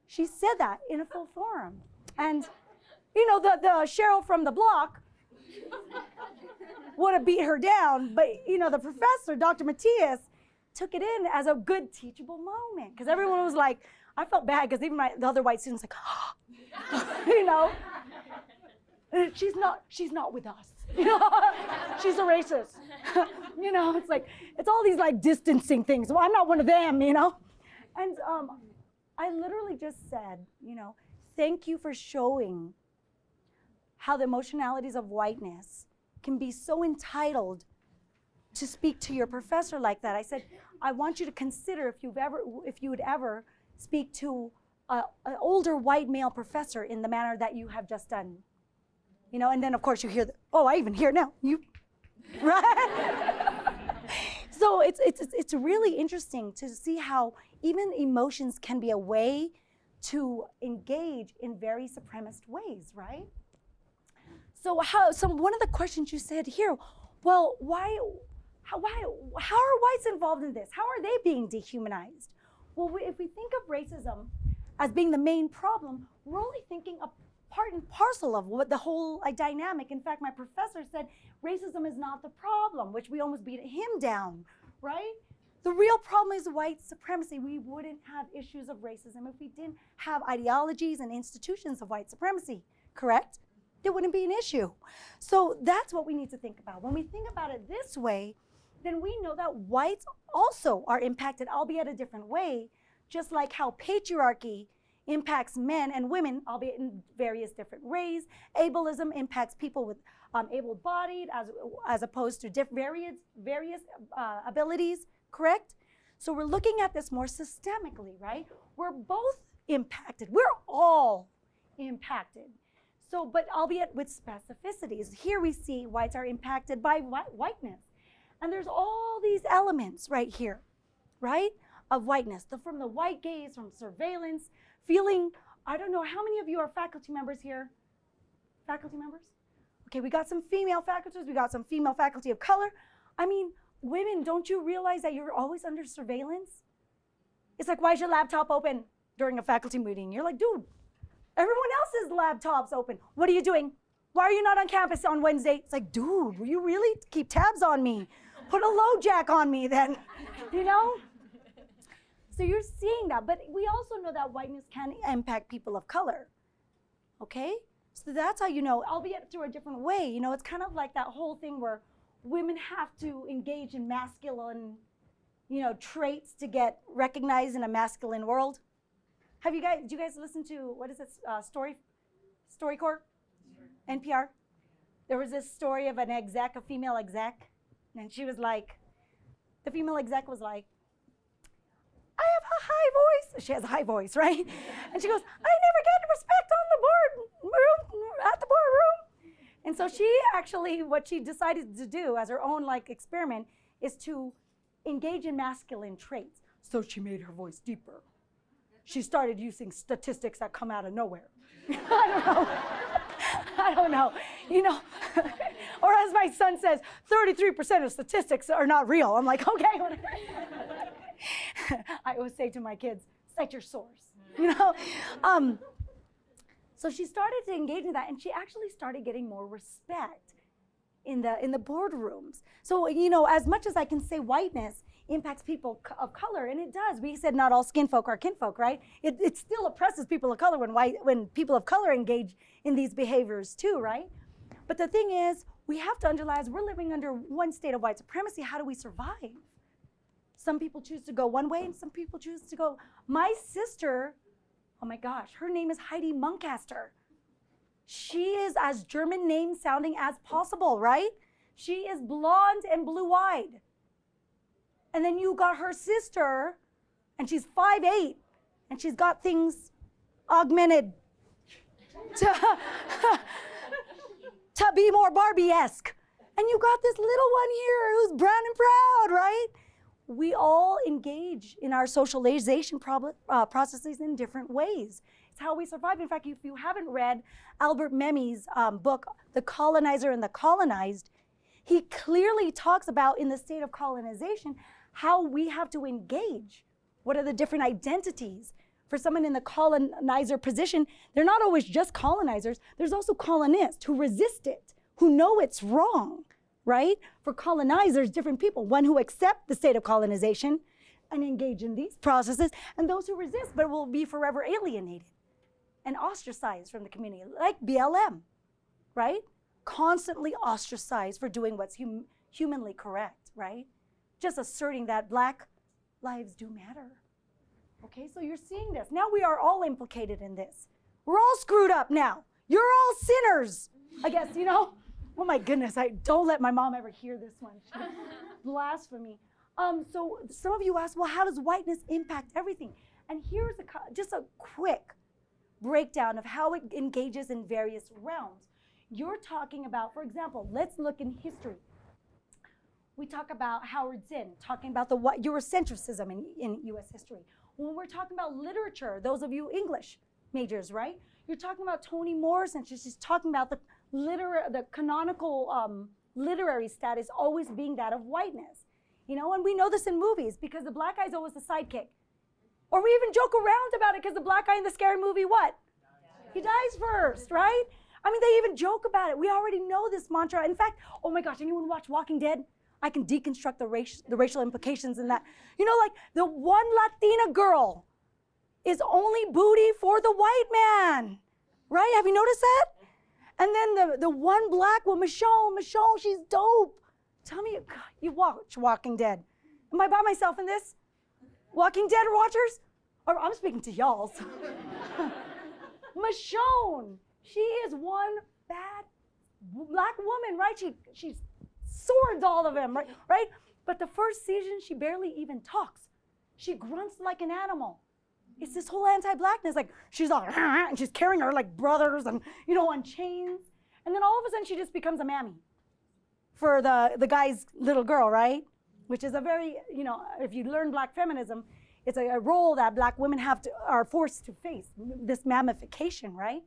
She said that in a full forum. And, the Cheryl from the block would have beat her down, but, the professor, Dr. Matias, took it in as a good teachable moment, because everyone was like, I felt bad, because even the other white students like, she's not with us. You know, she's a racist. You know, it's like, it's all these like distancing things. Well, I'm not one of them, you know? And I literally just said, you know, thank you for showing how the emotionalities of whiteness can be so entitled to speak to your professor like that. I said, I want you to consider if you would ever speak to an older white male professor in the manner that you have just done. You know, and then of course you hear, oh, I even hear it now, you, right? So it's really interesting to see how even emotions can be a way to engage in very supremacist ways, right? So one of the questions you said here, well, how are whites involved in this? How are they being dehumanized? Well, if we think of racism as being the main problem, we're only thinking a part and parcel of what the whole dynamic. In fact, my professor said racism is not the problem, which we almost beat him down, right? The real problem is white supremacy. We wouldn't have issues of racism if we didn't have ideologies and institutions of white supremacy, correct? There wouldn't be an issue. So that's what we need to think about. When we think about it this way, then we know that whites also are impacted, albeit a different way, just like how patriarchy impacts men and women, albeit in various different ways. Ableism impacts people with able-bodied as opposed to various abilities, correct? So we're looking at this more systemically, right? We're both impacted. We're all impacted. So, but albeit with specificities. Here we see whites are impacted by whiteness. And there's all these elements right here, right, of whiteness. From the white gaze, from surveillance, feeling, I don't know, how many of you are faculty members here? Faculty members? Okay, we got some female faculties, we got some female faculty of color. I mean, women, don't you realize that you're always under surveillance? It's like, why is your laptop open during a faculty meeting? You're like, dude, everyone else's laptop's open. What are you doing? Why are you not on campus on Wednesday? It's like, dude, will you really keep tabs on me? Put a low jack on me then, you know? So you're seeing that, but we also know that whiteness can impact people of color, okay? So that's how you know, albeit through a different way. You know, it's kind of like that whole thing where women have to engage in masculine, you know, traits to get recognized in a masculine world. Do you guys listen to, what is it, StoryCorps? NPR? There was this story of an exec, a female exec, and she was like, the female exec was like, I have a high voice. She has a high voice, right? And she goes, I never get respect at the boardroom. And so she actually, what she decided to do as her own like experiment is to engage in masculine traits. So she made her voice deeper. She started using statistics that come out of nowhere. I don't know, you know. Or as my son says, 33% of statistics are not real. I'm like, okay. I always say to my kids, cite your source, you know. So she started to engage in that, and she actually started getting more respect in the boardrooms. So, you know, as much as I can say whiteness impacts people of color, and it does. We said not all skin folk are kinfolk, right? It still oppresses people of color when people of color engage in these behaviors too, right? But the thing is, we have to underline, we're living under one state of white supremacy. How do we survive? Some people choose to go one way and some people choose to go. My sister, oh my gosh, her name is Heidi Muncaster. She is as German name sounding as possible, right? She is blonde and blue-eyed. And then you got her sister, and she's 5'8", and she's got things augmented to be more Barbie-esque. And you got this little one here who's brown and proud, right? We all engage in our socialization processes in different ways. It's how we survive. In fact, if you haven't read Albert Memmi's book, The Colonizer and the Colonized, he clearly talks about in the state of colonization how we have to engage. What are the different identities? For someone in the colonizer position, they're not always just colonizers. There's also colonists who resist it, who know it's wrong, right? For colonizers, different people, one who accept the state of colonization and engage in these processes, and those who resist but will be forever alienated and ostracized from the community, like BLM, right? constantly ostracized for doing what's humanly correct, right? Just asserting that Black lives do matter. Okay, so you're seeing this. Now we are all implicated in this. We're all screwed up now. You're all sinners, I guess, you know? Oh my goodness, don't let my mom ever hear this one. Blasphemy. So some of you ask, well, how does whiteness impact everything? And here's just a quick breakdown of how it engages in various realms. You're talking about, for example, let's look in history. We talk about Howard Zinn, talking about the Eurocentrism in US history. When we're talking about literature, those of you English majors, right? You're talking about Toni Morrison, she's talking about the canonical literary status always being that of whiteness. You know, and we know this in movies because the Black guy's always the sidekick. Or we even joke around about it because the Black guy in the scary movie, what? He dies first, right? I mean, they even joke about it. We already know this mantra. In fact, oh my gosh, anyone watch Walking Dead? I can deconstruct the racial implications in that. You know, like the one Latina girl is only booty for the white man, right? Have you noticed that? And then the one Black woman, Michonne, she's dope. Tell me, you watch Walking Dead. Am I by myself in this? Walking Dead watchers? Or I'm speaking to y'all. Michonne, she is one bad Black woman, right? She swords all of them, right? But the first season, she barely even talks. She grunts like an animal. It's this whole anti-Blackness, like she's like, and she's carrying her like brothers and, you know, on chains. And then all of a sudden she just becomes a mammy for the guy's little girl, right? Which is a very, you know, if you learn Black feminism, it's a role that Black women are forced to face, this mammification, right?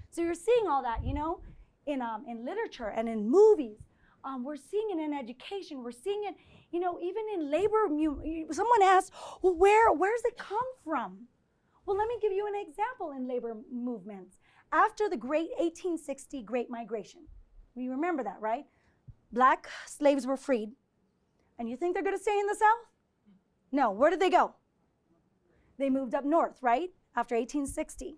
So you're seeing all that, you know, in literature and in movies. We're seeing it in education. We're seeing it, you know, even in labor. Someone asked, well, where's it come from? Well, let me give you an example in labor movements. After the great 1860 Great Migration, we remember that, right? Black slaves were freed. And you think they're going to stay in the South? No. Where did they go? They moved up north, right? After 1860.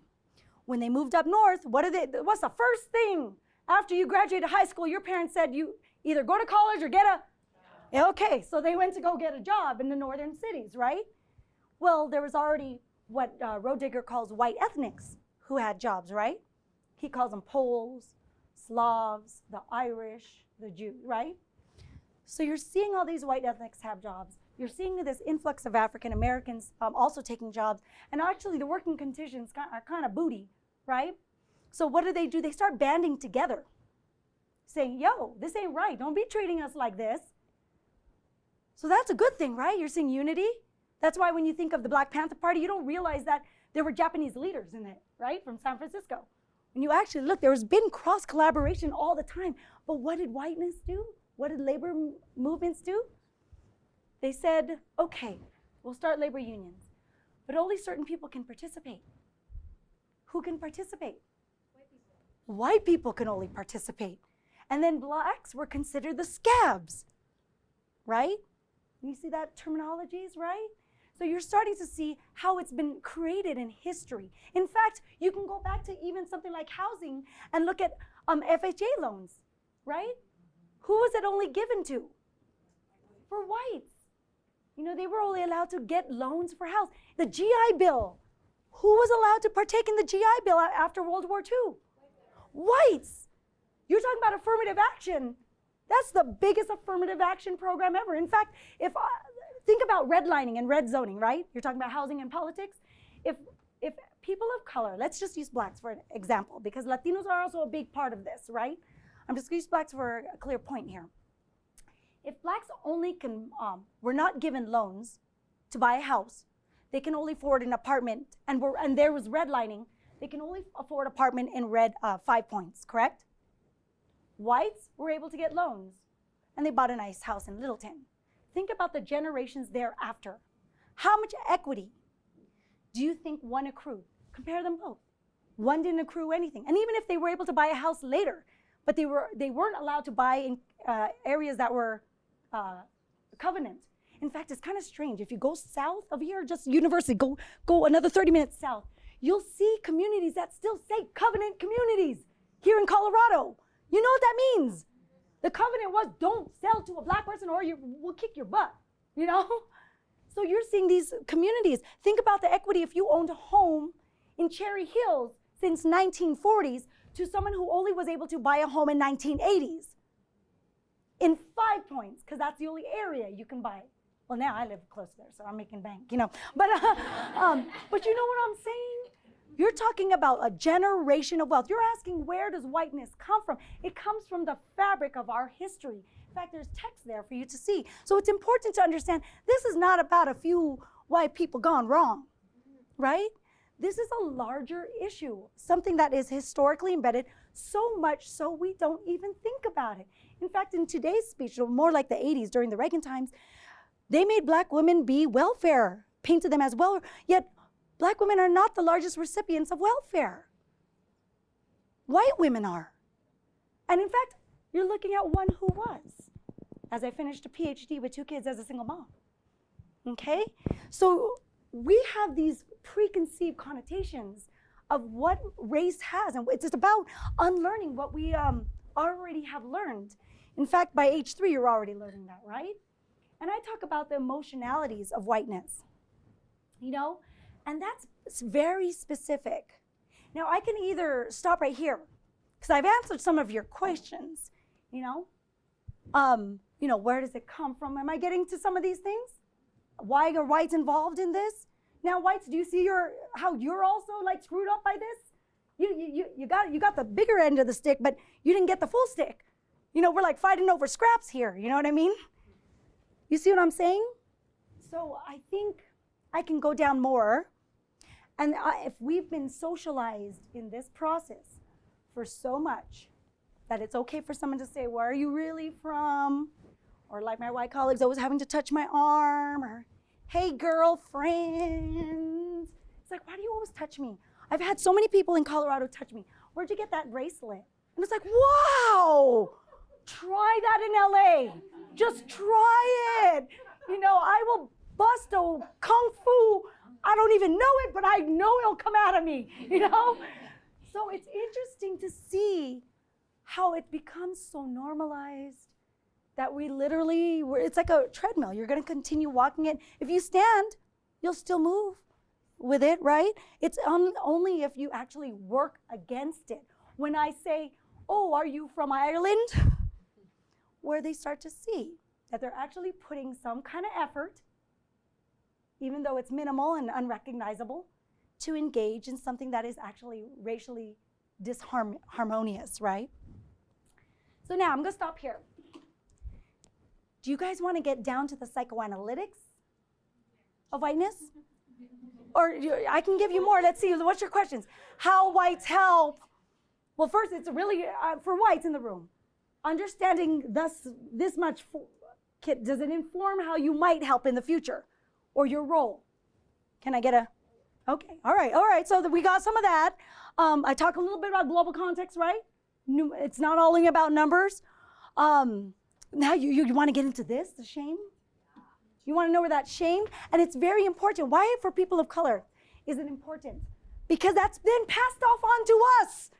When they moved up north, what's the first thing after you graduated high school? Your parents said you either go to college or get a... Okay, so they went to go get a job in the northern cities, right? Well, there was already what Roediger calls white ethnics who had jobs, right? He calls them Poles, Slavs, the Irish, the Jews, right? So you're seeing all these white ethnics have jobs. You're seeing this influx of African Americans also taking jobs. And actually the working conditions are kind of booty, right? So what do? They start banding together, saying, yo, this ain't right. Don't be treating us like this. So that's a good thing, right? You're seeing unity. That's why when you think of the Black Panther Party, you don't realize that there were Japanese leaders in it, right? From San Francisco. When you actually look, there's been cross-collaboration all the time. But what did whiteness do? What did labor movements do? They said, okay, we'll start labor unions, but only certain people can participate. Who can participate? White people can only participate. And then Blacks were considered the scabs, right? You see that terminologies, right? So you're starting to see how it's been created in history. In fact, you can go back to even something like housing and look at FHA loans, right? Who was it only given to? For whites. You know, they were only allowed to get loans for house. The GI Bill. Who was allowed to partake in the GI Bill after World War II? Whites. You're talking about affirmative action. That's the biggest affirmative action program ever. In fact, think about redlining and red zoning, right? You're talking about housing and politics. If people of color, let's just use Blacks for an example, because Latinos are also a big part of this, right? I'm just going to use Blacks for a clear point here. If Blacks only were not given loans to buy a house, they can only afford an apartment, and there was redlining, they can only afford an apartment in red 5 points, correct? Whites were able to get loans, and they bought a nice house in Littleton. Think about the generations thereafter. How much equity do you think one accrued? Compare them both. One didn't accrue anything. And even if they were able to buy a house later, but they weren't allowed to buy in areas that were covenant. In fact, it's kind of strange. If you go south of here, just university, go another 30 minutes south, you'll see communities that still say covenant communities here in Colorado. You know what that means? The covenant was don't sell to a black person or we'll kick your butt, you know? So you're seeing these communities. Think about the equity if you owned a home in Cherry Hills since 1940s to someone who only was able to buy a home in 1980s. In 5 points, because that's the only area you can buy. Well, now I live close there, so I'm making bank, you know. But you know what I'm saying? You're talking about a generation of wealth. You're asking, where does whiteness come from? It comes from the fabric of our history. In fact, there's text there for you to see. So it's important to understand this is not about a few white people gone wrong, right? This is a larger issue, something that is historically embedded, so much so we don't even think about it. In fact, in today's speech, more like the 80s during the Reagan times, they made black women be welfare, painted them as well, yet black women are not the largest recipients of welfare. White women are. And in fact, you're looking at one who was, as I finished a PhD with 2 kids as a single mom. Okay? So we have these preconceived connotations of what race has, and it's just about unlearning what we already have learned. In fact, by age 3, you're already learning that, right? And I talk about the emotionalities of whiteness, you know, and that's very specific. Now, I can either stop right here, because I've answered some of your questions, you know, where does it come from? Am I getting to some of these things? Why are whites involved in this? Now, whites, do you see how you're also like screwed up by this? You got the bigger end of the stick, but you didn't get the full stick. You know, we're like fighting over scraps here. You know what I mean? You see what I'm saying? So I think I can go down more. And if we've been socialized in this process for so much that it's okay for someone to say, where are you really from? Or like my white colleagues always having to touch my arm, or hey, girlfriend. It's like, why do you always touch me? I've had so many people in Colorado touch me. Where'd you get that bracelet? And it's like, wow, try that in LA. Just try it. You know, I will bust a kung fu. I don't even know it, but I know it'll come out of me, you know? So it's interesting to see how it becomes so normalized that we literally, it's like a treadmill. You're gonna continue walking it. If you stand, you'll still move with it, right? It's only if you actually work against it. When I say, oh, are you from Ireland? Where they start to see that they're actually putting some kind of effort, even though it's minimal and unrecognizable, to engage in something that is actually racially disharmonious, right? So now I'm gonna stop here. Do you guys want to get down to the psychoanalytics of whiteness? Or I can give you more. Let's see, what's your questions? How whites help? Well, first, it's really for whites in the room. Understanding this much, does it inform how you might help in the future or your role? Can I get a, okay, all right. So we got some of that. I talk a little bit about global context, right? It's not only about numbers. Now you want to get into this, the shame? You want to know where that shame? And it's very important. Why for people of color is it important? Because that's been passed off onto us.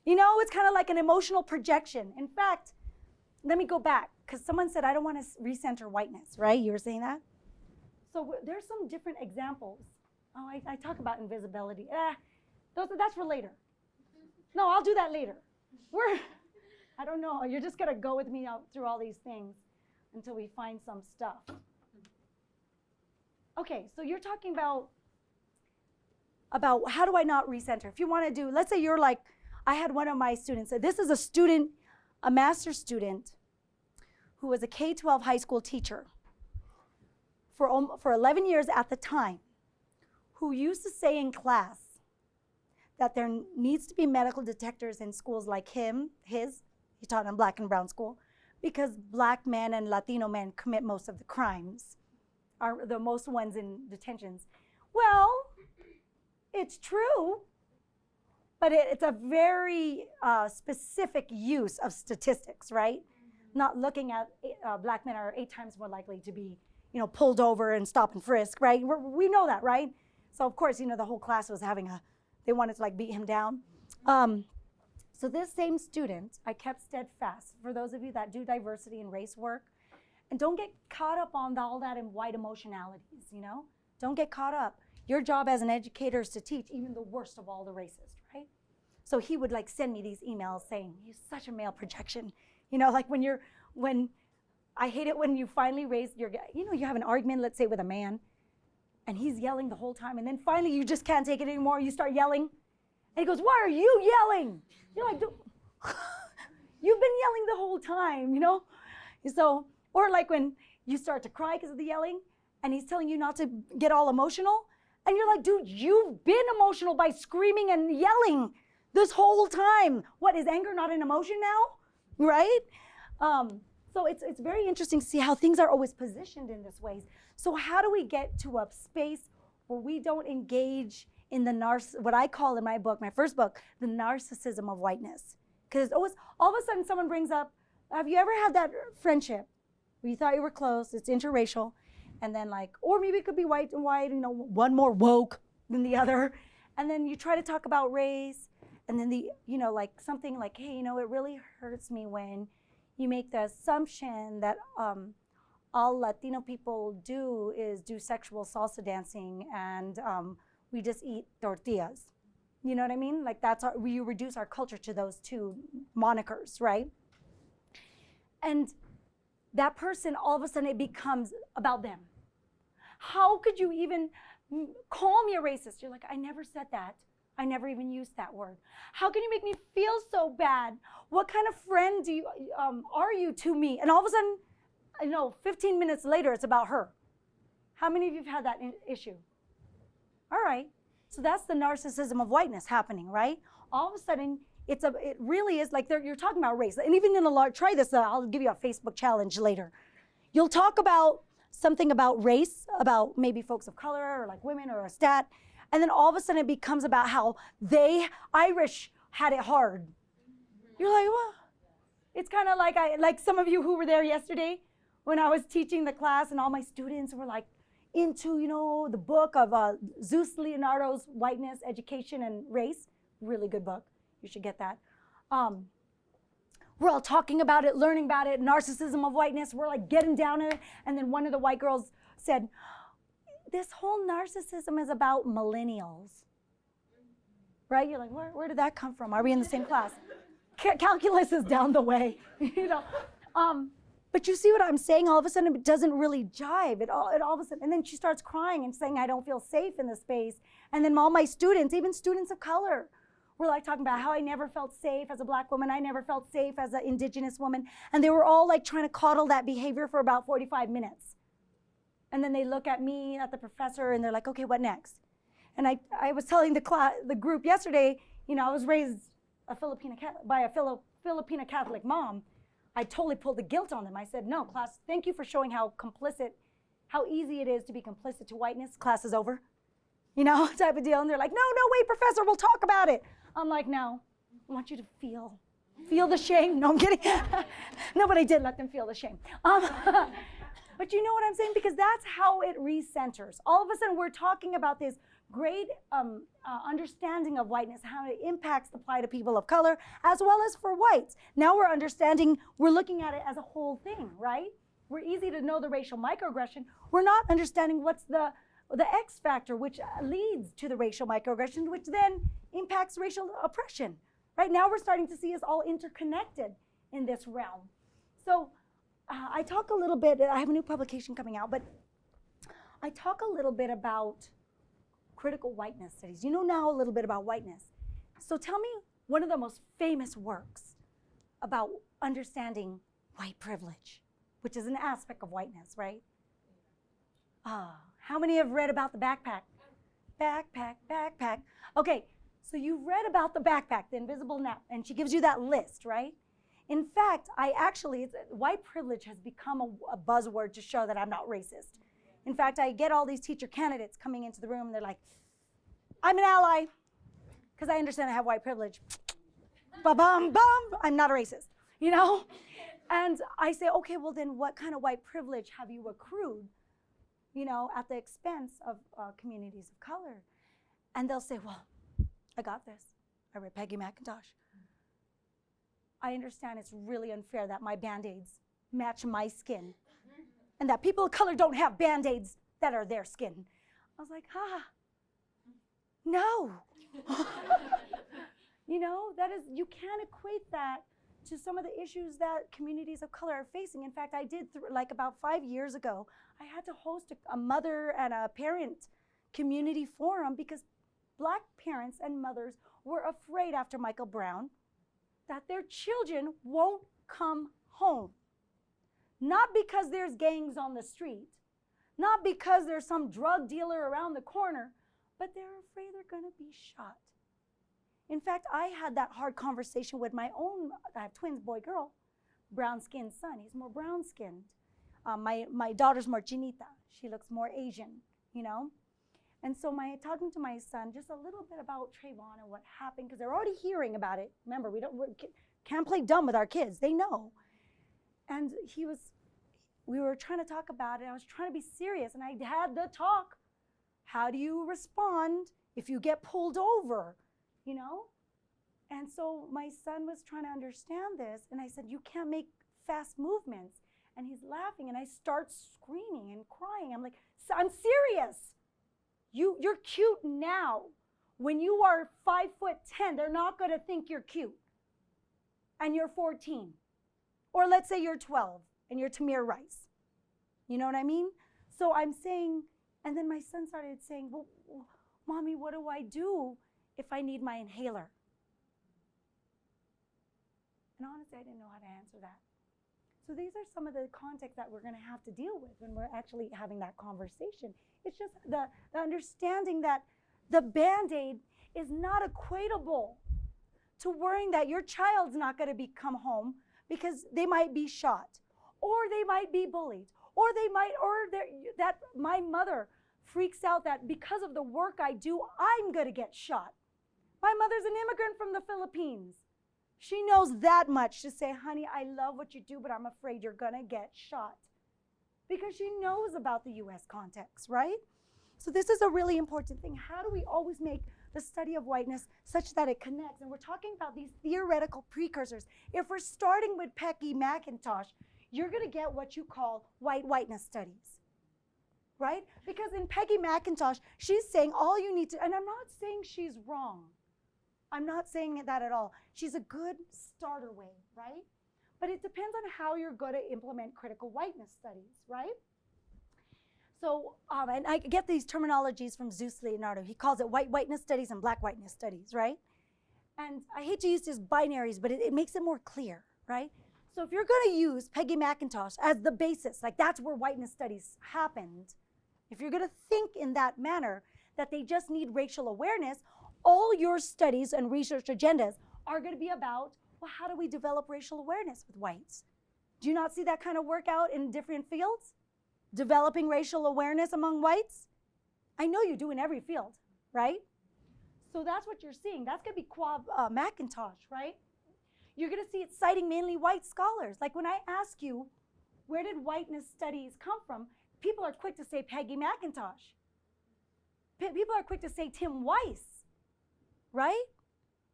You know, it's kind of like an emotional projection. In fact, let me go back, because someone said, I don't want to recenter whiteness, right? You were saying that? So there's some different examples. Oh, I talk about invisibility. That's for later. No, I'll do that later. I don't know. You're just going to go with me out through all these things until we find some stuff. Okay, so you're talking about how do I not recenter? If you want to do, let's say you're like, I had one of my students, this is a student, a master's student, who was a K-12 high school teacher for 11 years at the time, who used to say in class that there needs to be medical detectors in schools like he taught in black and brown school, because black men and Latino men commit most of the crimes, are the most ones in detentions. Well, it's true, but it's a very specific use of statistics, right? Not looking at black men are 8 times more likely to be, pulled over and stop and frisk, right? We know that, right? So of course, the whole class was they wanted to like beat him down. So this same student, I kept steadfast. For those of you that do diversity and race work, and don't get caught up on all that in white emotionalities, you know? Don't get caught up. Your job as an educator is to teach even the worst of all the racists, right? So he would like send me these emails saying, you're such a male projection. You know, like when I hate it when you finally raise your, you know, you have an argument, let's say with a man, and he's yelling the whole time, and then finally you just can't take it anymore, you start yelling. And he goes, why are you yelling? You're like, you've been yelling the whole time, you know? So, or like when you start to cry because of the yelling, and he's telling you not to get all emotional, and you're like, dude, you've been emotional by screaming and yelling this whole time. What, is anger not an emotion now, right? So it's very interesting to see how things are always positioned in this ways. So how do we get to a space where we don't engage in the what I call in my book, my first book, the narcissism of whiteness? Because always, all of a sudden someone brings up, have you ever had that friendship where you thought you were close, it's interracial, and then like, or maybe it could be white and white, you know, one more woke than the other, and then you try to talk about race, and then the, you know, like something like, hey, you know, it really hurts me when you make the assumption that all Latino people do is do sexual salsa dancing and we just eat tortillas. You know what I mean? Like that's we reduce our culture to those two monikers, right? And that person, all of a sudden it becomes about them. How could you even call me a racist? You're like, I never said that. I never even used that word. How can you make me feel so bad? What kind of friend do you, are you to me? And all of a sudden, you know, 15 minutes later, it's about her. How many of you have had that issue? All right. So that's the narcissism of whiteness happening, right? All of a sudden, it really is like you're talking about race. And even in a large, try this, I'll give you a Facebook challenge later. You'll talk about something about race, about maybe folks of color or like women or a stat, and then all of a sudden it becomes about how Irish had it hard. You're like, well, it's kind of like some of you who were there yesterday when I was teaching the class and all my students were like into, you know, the book of Zeus Leonardo's Whiteness, Education, and Race. Really good book. You should get that. We're all talking about it, learning about it, narcissism of whiteness. We're like getting down in it. And then one of the white girls said, this whole narcissism is about millennials, right? You're like, where did that come from? Are we in the same class? Calculus is down the way, you know. But you see what I'm saying? All of a sudden, it doesn't really jive. It all of a sudden, and then she starts crying and saying, I don't feel safe in this space. And then all my students, even students of color, were like talking about how I never felt safe as a black woman. I never felt safe as an indigenous woman. And they were all like trying to coddle that behavior for about 45 minutes. And then they look at me, at the professor, and they're like, okay, what next? And I was telling the group yesterday, you know, I was raised by a Filipina Catholic mom. I totally pulled the guilt on them. I said, no, class, thank you for showing how easy it is to be complicit to whiteness. Class is over, you know, type of deal. And they're like, no, wait, professor, we'll talk about it. I'm like, no, I want you to feel the shame. No, I'm kidding. No, but I did let them feel the shame. But you know what I'm saying? Because that's how it recenters. All of a sudden, we're talking about this great understanding of whiteness, how it impacts the plight of people of color, as well as for whites. Now we're looking at it as a whole thing, right? We're easy to know the racial microaggression. We're not understanding what's the X factor, which leads to the racial microaggression, which then impacts racial oppression. Right now, we're starting to see us all interconnected in this realm. So I talk a little bit, I have a new publication coming out, but I talk a little bit about critical whiteness studies. You know now a little bit about whiteness. So tell me one of the most famous works about understanding white privilege, which is an aspect of whiteness, right? How many have read about the backpack? Backpack. Okay, so you've read about the backpack, the invisible nap, and she gives you that list, right? In fact, white privilege has become a buzzword to show that I'm not racist. In fact, I get all these teacher candidates coming into the room and they're like, I'm an ally, because I understand I have white privilege. Ba-bum, bum, I'm not a racist, you know? And I say, okay, well then what kind of white privilege have you accrued, you know, at the expense of communities of color? And they'll say, well, I got this. I read Peggy McIntosh. I understand it's really unfair that my Band-Aids match my skin and that people of color don't have Band-Aids that are their skin. I was like, no. You know, you can't equate that to some of the issues that communities of color are facing. In fact, I did, like about 5 years ago, I had to host a mother and a parent community forum because Black parents and mothers were afraid after Michael Brown that their children won't come home. Not because there's gangs on the street, not because there's some drug dealer around the corner, but they're afraid they're gonna be shot. In fact, I had that hard conversation with my own, I have twins, boy, girl, brown-skinned son. He's more brown-skinned. My daughter's more chinita. She looks more Asian, you know? And so talking to my son just a little bit about Trayvon and what happened, because they're already hearing about it. Remember, we can't play dumb with our kids. They know. And we were trying to talk about it. I was trying to be serious, and I had the talk. How do you respond if you get pulled over, you know? And so my son was trying to understand this, and I said, you can't make fast movements. And he's laughing, and I start screaming and crying. I'm like, I'm serious. You're cute now. When you are 5'10", they're not gonna think you're cute. And you're 14. Or let's say you're 12 and you're Tamir Rice. You know what I mean? So I'm saying, and then my son started saying, well, Mommy, what do I do if I need my inhaler? And honestly, I didn't know how to answer that. So these are some of the contexts that we're gonna have to deal with when we're actually having that conversation. It's just the understanding that the Band-Aid is not equatable to worrying that your child's not gonna come home because they might be shot, or they might be bullied, or that my mother freaks out that because of the work I do, I'm gonna get shot. My mother's an immigrant from the Philippines. She knows that much to say, honey, I love what you do, but I'm afraid you're gonna get shot. Because she knows about the US context, right? So this is a really important thing. How do we always make the study of whiteness such that it connects? And we're talking about these theoretical precursors. If we're starting with Peggy McIntosh, you're gonna get what you call whiteness studies, right? Because in Peggy McIntosh, she's saying all you need to, and I'm not saying she's wrong. I'm not saying that at all. She's a good starter way, right? But it depends on how you're going to implement critical whiteness studies, right? So, and I get these terminologies from Zeus Leonardo. He calls it whiteness studies and black whiteness studies, right? And I hate to use these binaries, but it makes it more clear, right? So if you're going to use Peggy McIntosh as the basis, like that's where whiteness studies happened, if you're going to think in that manner, that they just need racial awareness, all your studies and research agendas are going to be about, well, how do we develop racial awareness with whites? Do you not see that kind of work out in different fields? Developing racial awareness among whites? I know you do in every field, right? So that's what you're seeing. That's going to be McIntosh, right? You're going to see it citing mainly white scholars. Like when I ask you, where did whiteness studies come from? People are quick to say Peggy McIntosh. People are quick to say Tim Weiss. Right?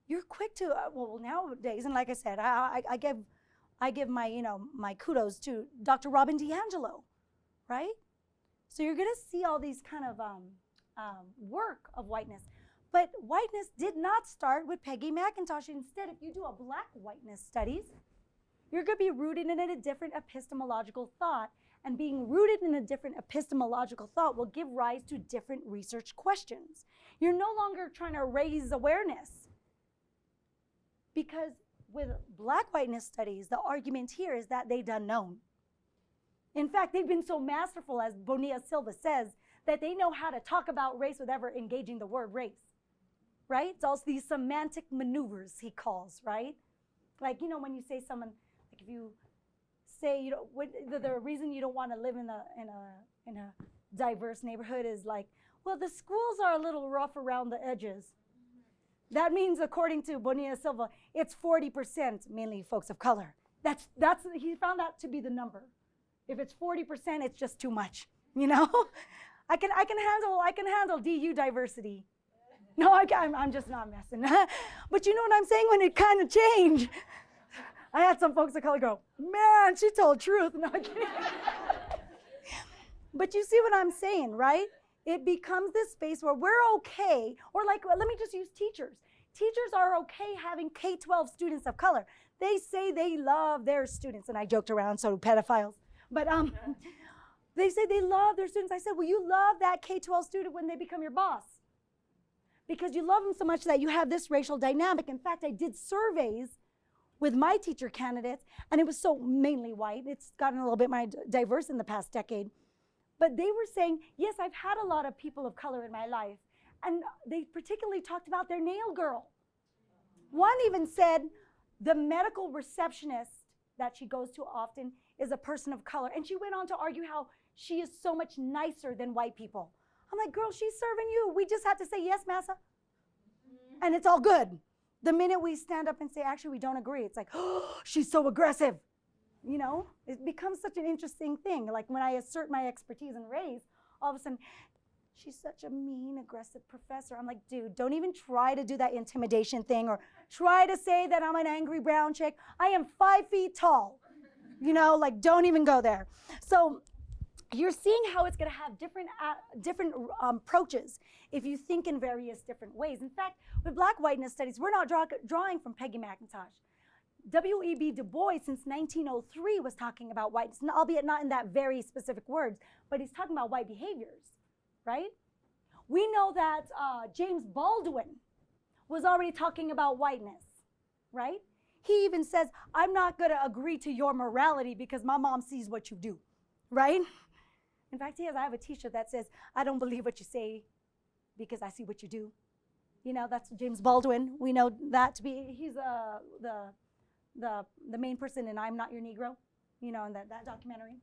You're quick to, well, nowadays, and like I said, I give my kudos to Dr. Robin DiAngelo, right? So you're gonna see all these kind of work of whiteness. But whiteness did not start with Peggy McIntosh. Instead, if you do a black whiteness studies, you're gonna be rooted in a different epistemological thought, and being rooted in a different epistemological thought will give rise to different research questions. You're no longer trying to raise awareness. Because with black whiteness studies, the argument here is that they've done known. In fact, they've been so masterful, as Bonilla Silva says, that they know how to talk about race without ever engaging the word race, right? It's also these semantic maneuvers, he calls, right? Like, when you say someone, like if you say, the reason you don't want to live in a diverse neighborhood is like, well, the schools are a little rough around the edges. That means, according to Bonilla Silva, it's 40% mainly folks of color. He found that to be the number. If it's 40%, it's just too much, I can handle DU diversity. No, I'm just not messing. But you know what I'm saying? When it kind of changed, I had some folks of color go, man, she told truth. No, I'm kidding. But you see what I'm saying, right? It becomes this space where we're okay, or like, well, let me just use teachers. Teachers are okay having K-12 students of color. They say they love their students, and I joked around, so do pedophiles. But they say they love their students. I said, well, you love that K-12 student when they become your boss, because you love them so much that you have this racial dynamic. In fact, I did surveys with my teacher candidates, and it was so mainly white. It's gotten a little bit more diverse in the past decade. But they were saying, yes, I've had a lot of people of color in my life. And they particularly talked about their nail girl. One even said the medical receptionist that she goes to often is a person of color. And she went on to argue how she is so much nicer than white people. I'm like, girl, she's serving you. We just have to say, yes, massa. And it's all good. The minute we stand up and say, actually, we don't agree, it's like, oh, she's so aggressive. You know, it becomes such an interesting thing. Like when I assert my expertise in race, all of a sudden, she's such a mean, aggressive professor. I'm like, dude, don't even try to do that intimidation thing or try to say that I'm an angry brown chick. I am 5 feet tall. You know, like don't even go there. So you're seeing how it's going to have different approaches if you think in various different ways. In fact, with Black whiteness studies, we're not drawing from Peggy McIntosh. W.E.B. Du Bois, since 1903, was talking about whiteness, albeit not in that very specific words, but he's talking about white behaviors, right? We know that James Baldwin was already talking about whiteness, right? He even says, I'm not going to agree to your morality because my mom sees what you do, right? In fact, I have a t-shirt that says, I don't believe what you say because I see what you do. You know, that's James Baldwin. We know that to be, he's the main person in I'm Not Your Negro, you know, in that documentary.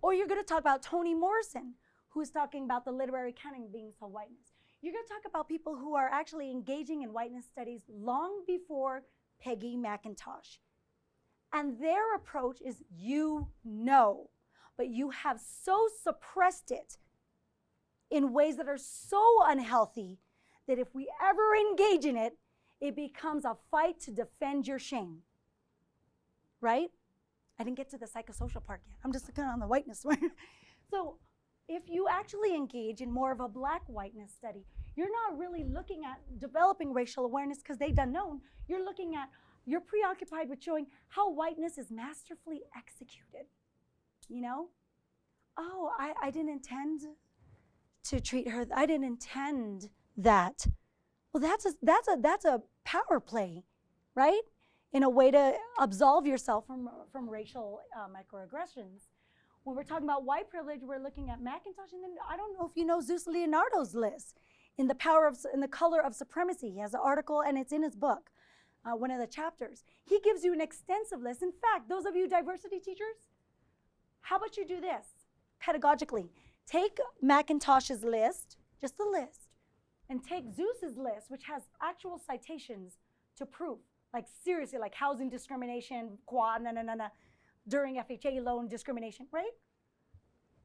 Or you're going to talk about Toni Morrison, who's talking about the literary canon being so whiteness. You're going to talk about people who are actually engaging in whiteness studies long before Peggy McIntosh. And their approach is, you know, but you have so suppressed it in ways that are so unhealthy that if we ever engage in it, it becomes a fight to defend your shame, right? I didn't get to the psychosocial part yet. I'm just looking on the whiteness one. So if you actually engage in more of a Black whiteness study, you're not really looking at developing racial awareness because they've done known. You're preoccupied with showing how whiteness is masterfully executed, you know? Oh, I didn't intend to treat her, I didn't intend that. Well, that's a power play, right? In a way to absolve yourself from racial microaggressions. When we're talking about white privilege, we're looking at McIntosh, and then I don't know if you know Zeus Leonardo's list in the color of supremacy. He has an article, and it's in his book, one of the chapters. He gives you an extensive list. In fact, those of you diversity teachers, how about you do this pedagogically? Take McIntosh's list, just the list, and take Zeus's list, which has actual citations to prove, like seriously, like housing discrimination, during FHA loan discrimination, right?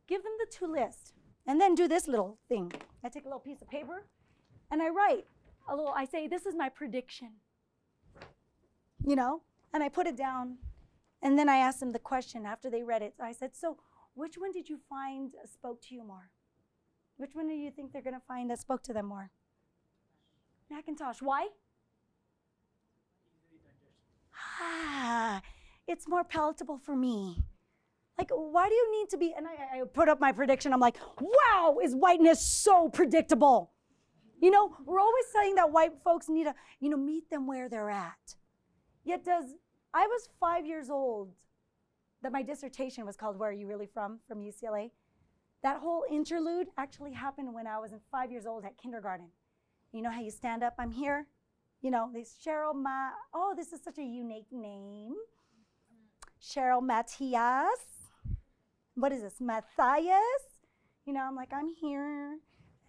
Give them the two lists, and then do this little thing. I take a little piece of paper, and I write I say, this is my prediction, you know? And I put it down, and then I asked them the question after they read it. I said, so which one did you find spoke to you more? Which one do you think they're going to find that spoke to them more? McIntosh. Why? It's more palatable for me. Like, why do you need to be, and I put up my prediction. I'm like, wow, is whiteness so predictable? You know, we're always saying that white folks need to, meet them where they're at. Yet I was 5 years old, that my dissertation was called, Where Are You Really From UCLA. That whole interlude actually happened when I was 5 years old at kindergarten. You know how you stand up, I'm here? This Cheryl, this is such a unique name. Cheryl Matias. What is this, Matias? I'm like, I'm here.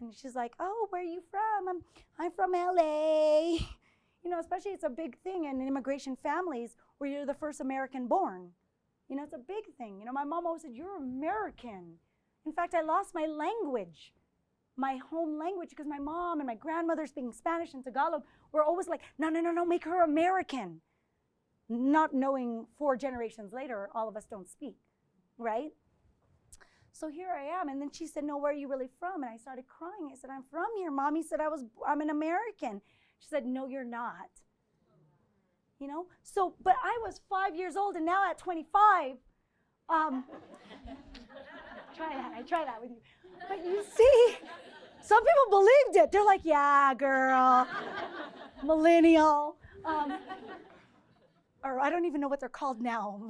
And she's like, oh, where are you from? I'm from LA. Especially it's a big thing in immigration families where you're the first American born. It's a big thing. My mom always said, you're American. In fact, I lost my language, my home language, because my mom and my grandmother speaking Spanish and Tagalog were always like, no, make her American. not knowing 4 generations later, all of us don't speak, right? So here I am, and then she said, no, where are you really from? And I started crying. I said, I'm from here. Mommy said I'm an American. She said, no, you're not. You know? So, but I was 5 years old, and now at 25, try that with you. But you see, some people believed it. They're like, yeah, girl, millennial. Or I don't even know what they're called now.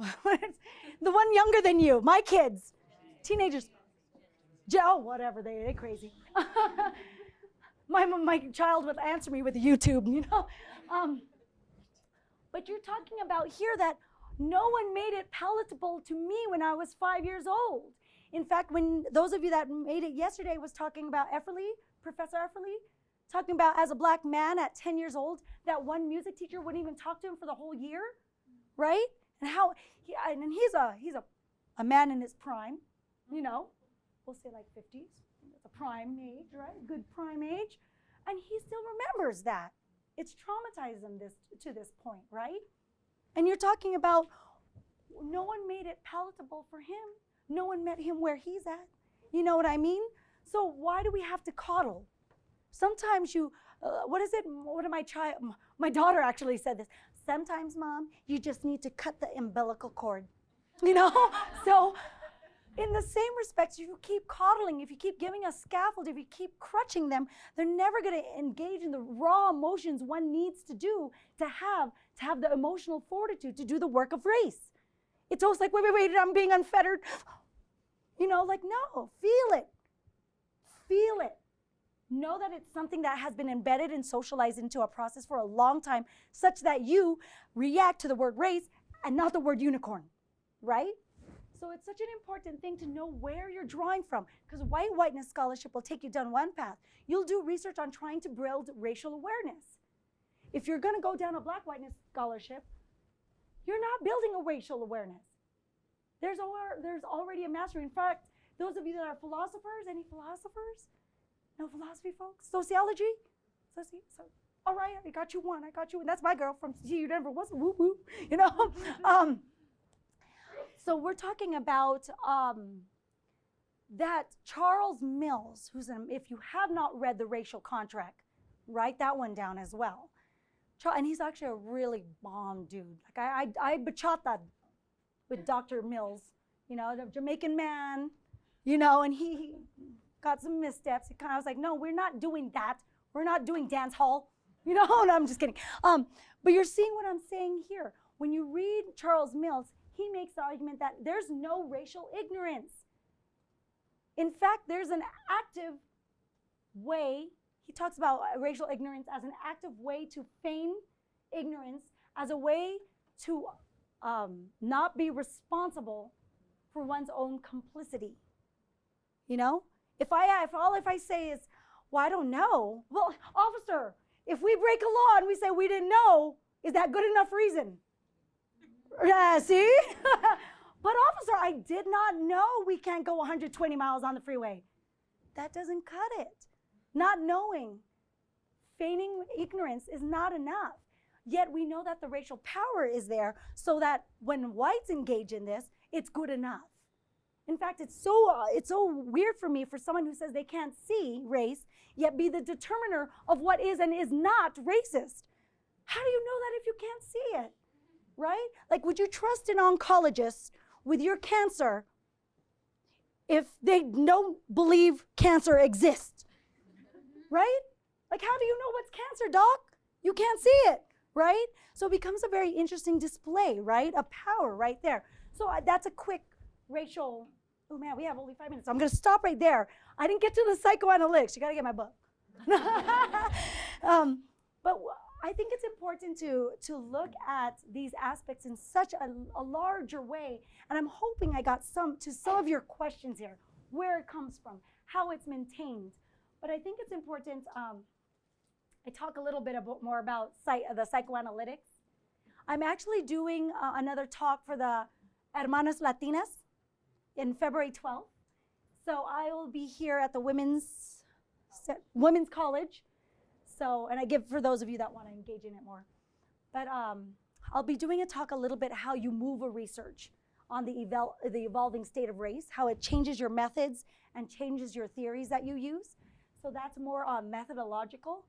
The one younger than you, my kids, teenagers. Oh, whatever, they're crazy. My child would answer me with YouTube, you know. But you're talking about here that no one made it palatable to me when I was 5 years old. In fact, when those of you that made it yesterday was talking about Efferly, Professor Efferly, talking about as a black man at 10 years old, that one music teacher wouldn't even talk to him for the whole year, right? And how, and he's a man in his prime, you know, we'll say like 50s, it's a prime age, right? Good prime age. And he still remembers that. It's traumatized him to this point, right? And you're talking about no one made it palatable for him. No one met him where he's at. You know what I mean? So why do we have to coddle? Sometimes you, my daughter actually said this. Sometimes, Mom, you just need to cut the umbilical cord. You know? So in the same respect, if you keep coddling, if you keep giving a scaffold, if you keep crutching them, they're never going to engage in the raw emotions one needs to do to have the emotional fortitude to do the work of race. It's always like, wait, I'm being unfettered. You know, like, no, feel it. Feel it. Know that it's something that has been embedded and socialized into a process for a long time, such that you react to the word race and not the word unicorn, right? So it's such an important thing to know where you're drawing from, because whiteness scholarship will take you down one path. You'll do research on trying to build racial awareness. If you're going to go down a black whiteness scholarship, you're not building a racial awareness. There's already a mastery. In fact, those of you that are philosophers, any philosophers? No philosophy folks? Sociology? All right, I got you one. And that's my girl from CU Denver. What's whoop whoop? You know? So we're talking about that Charles Mills, if you have not read The Racial Contract, write that one down as well. And he's actually a really bomb dude. Like I bachata with Dr. Mills, you know, the Jamaican man, you know, and he got some missteps. I was like, no, we're not doing that. We're not doing dance hall, you know. No, I'm just kidding. But you're seeing what I'm saying here. When you read Charles Mills, he makes the argument that there's no racial ignorance. In fact, there's an active way. He talks about racial ignorance as an active way to feign ignorance, as a way to not be responsible for one's own complicity. You know, if I say is, well, I don't know. Well, officer, if we break a law and we say we didn't know, is that good enough reason? See? But officer, I did not know we can't go 120 miles on the freeway. That doesn't cut it. Not knowing, feigning ignorance is not enough. Yet we know that the racial power is there so that when whites engage in this, it's good enough. In fact, it's so weird for me for someone who says they can't see race, yet be the determiner of what is and is not racist. How do you know that if you can't see it? Right? Like, would you trust an oncologist with your cancer if they don't believe cancer exists? Right? Like, how do you know what's cancer, doc? You can't see it, right? So it becomes a very interesting display, right, of power right there. So that's a quick racial, oh man, we have only 5 minutes. So I'm going to stop right there. I didn't get to the psychoanalytics. You got to get my book. But I think it's important to look at these aspects in such a larger way. And I'm hoping I got some of your questions here, where it comes from, how it's maintained. But I think it's important, I talk a little bit more about the psychoanalytics. I'm actually doing another talk for the Hermanas Latinas in February 12th. So I will be here at the Women's College. So, and I give for those of you that want to engage in it more. But I'll be doing a talk a little bit how you move a research on the evolving state of race, how it changes your methods and changes your theories that you use. So that's more methodological.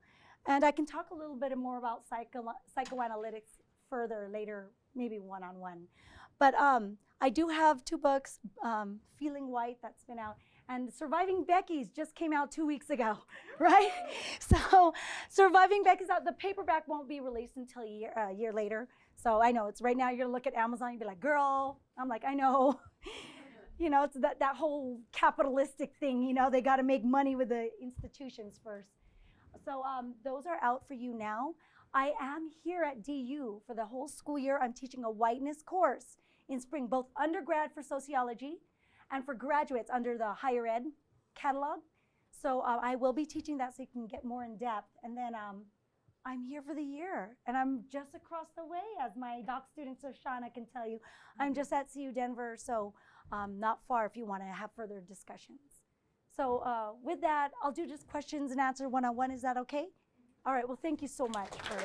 And I can talk a little bit more about psychoanalytics further later, maybe one-on-one. But I do have 2 books, Feeling White, that's been out, and Surviving Becky's just came out 2 weeks ago, right? So Surviving Becky's out. The paperback won't be released until a year later. So I know it's right now, you're gonna look at Amazon and be like, girl, I'm like, I know. You know, it's that whole capitalistic thing, you know, they gotta make money with the institutions first. So those are out for you now. I am here at DU for the whole school year. I'm teaching a whiteness course in spring, both undergrad for sociology and for graduates under the higher ed catalog. So I will be teaching that so you can get more in depth. And then I'm here for the year, and I'm just across the way, as my doc student Shoshana can tell you. I'm just at CU Denver, so not far if you want to have further discussions. So with that, I'll do just questions and answer one-on-one. Is that okay? All right, well, thank you so much for